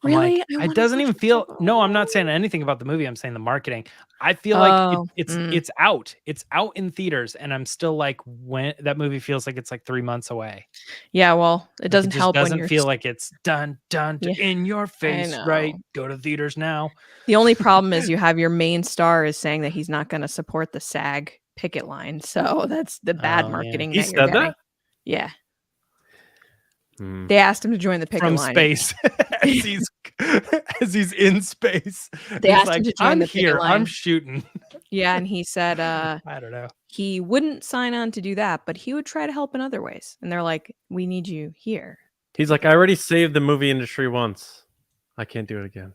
I'm Really? like, I it wanna doesn't watch even it feel. so No, I'm not saying bad. anything about the movie. I'm saying the marketing. I feel like it's out. It's out in theaters, and I'm still like, when that movie feels like it's like 3 months away. Yeah, well, it Like, doesn't just help when doesn't you're feel like it's done Yeah, in your face. Right? know. Go to theaters now. The only problem is you have your main star is saying that he's not going to support the SAG picket line. So that's the bad Oh, yeah. marketing He that you're said getting. that? Yeah. Hmm. They asked him to join the picket From line. space as he's in space. They He's asked like, him to join I'm the picket here. I'm line. shooting. Yeah, and he said I don't know. he wouldn't sign on to do that, but he would try to help in other ways. And they're like, we need you here. He's like, I already saved the movie industry once. I can't do it again.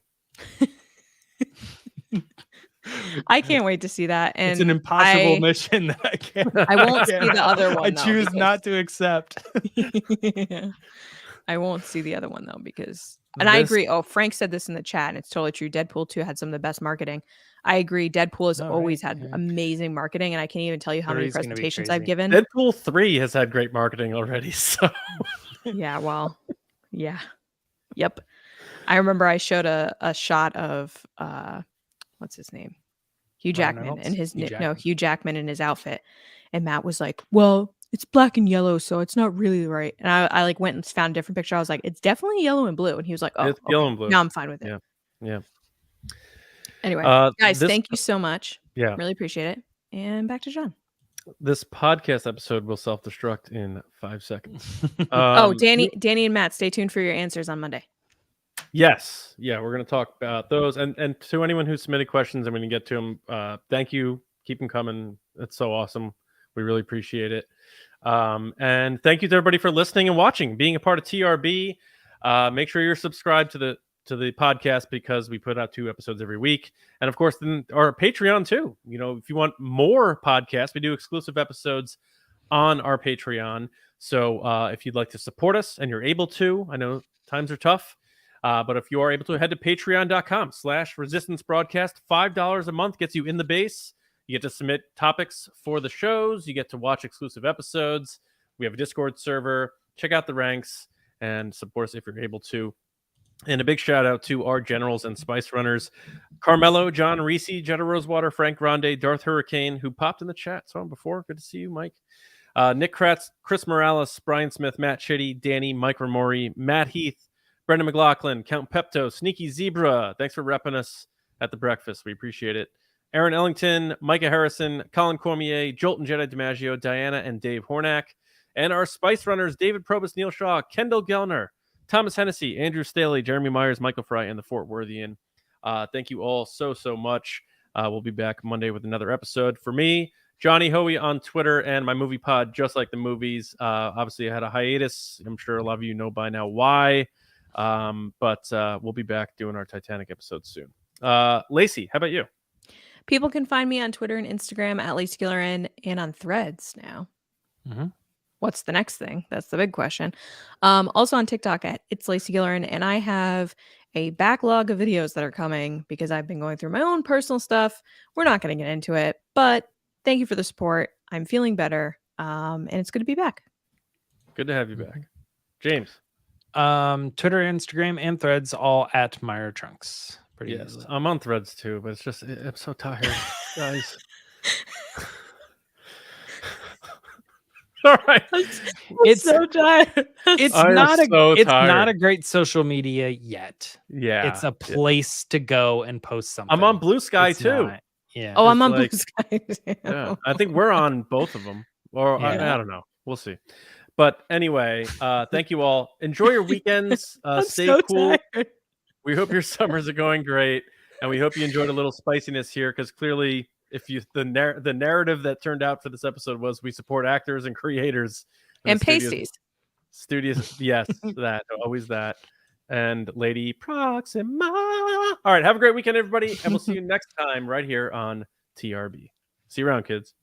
I can't wait to see that. And It's an impossible mission that I can't. I won't see can't- the other one. I though, choose because- not to accept. I won't see the other one though because and I This- agree. Oh, Frank said this in the chat, and it's totally true. Deadpool 2 had some of the best marketing. I agree. Deadpool has Oh, right, always had yeah. amazing marketing, and I can't even tell you how many 3 is gonna be presentations I've crazy. given. Deadpool 3 has had great marketing already. So Yeah, well, yeah. Yep. I remember I showed a shot of what's his name? Hugh Ryan Jackman Reynolds? and his Hugh no, Jackman. Hugh Jackman in his outfit. And Matt was like, well, it's black and yellow, so it's not really right. And I like went and found a different picture. I was like, it's definitely yellow and blue. And he was like, oh, It's yellow and blue. Now I'm fine with it. Yeah. Yeah. Anyway, guys, this- thank you so much. Yeah. Really appreciate it. And back to John. This podcast episode will self-destruct in 5 seconds. Danny and Matt, stay tuned for your answers on Monday. Yes. Yeah, we're going to talk about those. And to anyone who submitted questions, I'm going to get to them. Thank you. Keep them coming. It's so awesome. We really appreciate it. And thank you to everybody for listening and watching, being a part of TRB. Make sure you're subscribed to the podcast because we put out 2 episodes every week. And of course, then our Patreon too. You know, if you want more podcasts, we do exclusive episodes on our Patreon. So if you'd like to support us and you're able to, I know times are tough. But if you are able to, head to patreon.com/resistance broadcast. $5 a month gets you in the base. You get to submit topics for the shows. You get to watch exclusive episodes. We have a Discord server. Check out the ranks and support us if you're able to. And a big shout out to our generals and spice runners, CARMELO, John, RISI, JETTA, ROSEWATER, Frank Grande, DARTH, HURICANE, who popped in the chat. Saw him before. Good to see you, Mike. Nick KRATZ, Chris Morales, Brian Smith, Matt Chitty, DANI, Mike Ramori, Matt Heath, Brendan McLaughlin, Count Pepto, Sneaky Zebra. Thanks for repping us at the breakfast. We appreciate it. Aaron Ellington, Micah Harrison, Colin Cormier, Jolton Jedi DiMaggio, Diana and Dave Hornack. And our Spice Runners, David Probus, Neil Shaw, Kendall Gellner, Thomas Hennessy, Andrew Staley, Jeremy Myers, Michael Fry, and the FortWorthian. Thank you all so much. We'll be back Monday with another episode. For me, Johnny Hoey on Twitter and my movie pod, Just Like the Movies. Obviously, I had a hiatus. I'm sure a lot of you know by now why. But we'll be back doing our Titanic episode soon. Lacey, how about you? People can find me on Twitter and Instagram at Lacey Gilleran and on Threads now. Mm-hmm. What's the next thing? That's the big question. Also on TikTok at It's Lacey Gilleran, and I have a backlog of videos that are coming because I've been going through my own personal stuff. We're not going to get into it, but thank you for the support. I'm feeling better, and it's good to be back. Good to have you back. James. Twitter, Instagram, and Threads all at Myra Trunks. Pretty Yes, easily. I'm on Threads too, but it's just I'm so tired, guys. All right. It's so tired. it's I am not a so it's not tired. a great social media yet. Yeah. It's a place to go and post something. I'm on Blue Sky It's too. not- Yeah. Oh, I'm It's on like- Blue Sky. Yeah. I think we're on both of them. Or I Yeah. don't know. We'll see. But anyway, thank you all. Enjoy your weekends. I'm Stay so cool. tired. We hope your summers are going great, and we hope you enjoyed a little spiciness here. Because clearly, if you the narrative that turned out for this episode was we support actors and creators And the studios- pasties. Studios, yes, that always that. And Lady Proxima. All right, have a great weekend, everybody, and we'll see you next time right here on TRB. See you around, kids.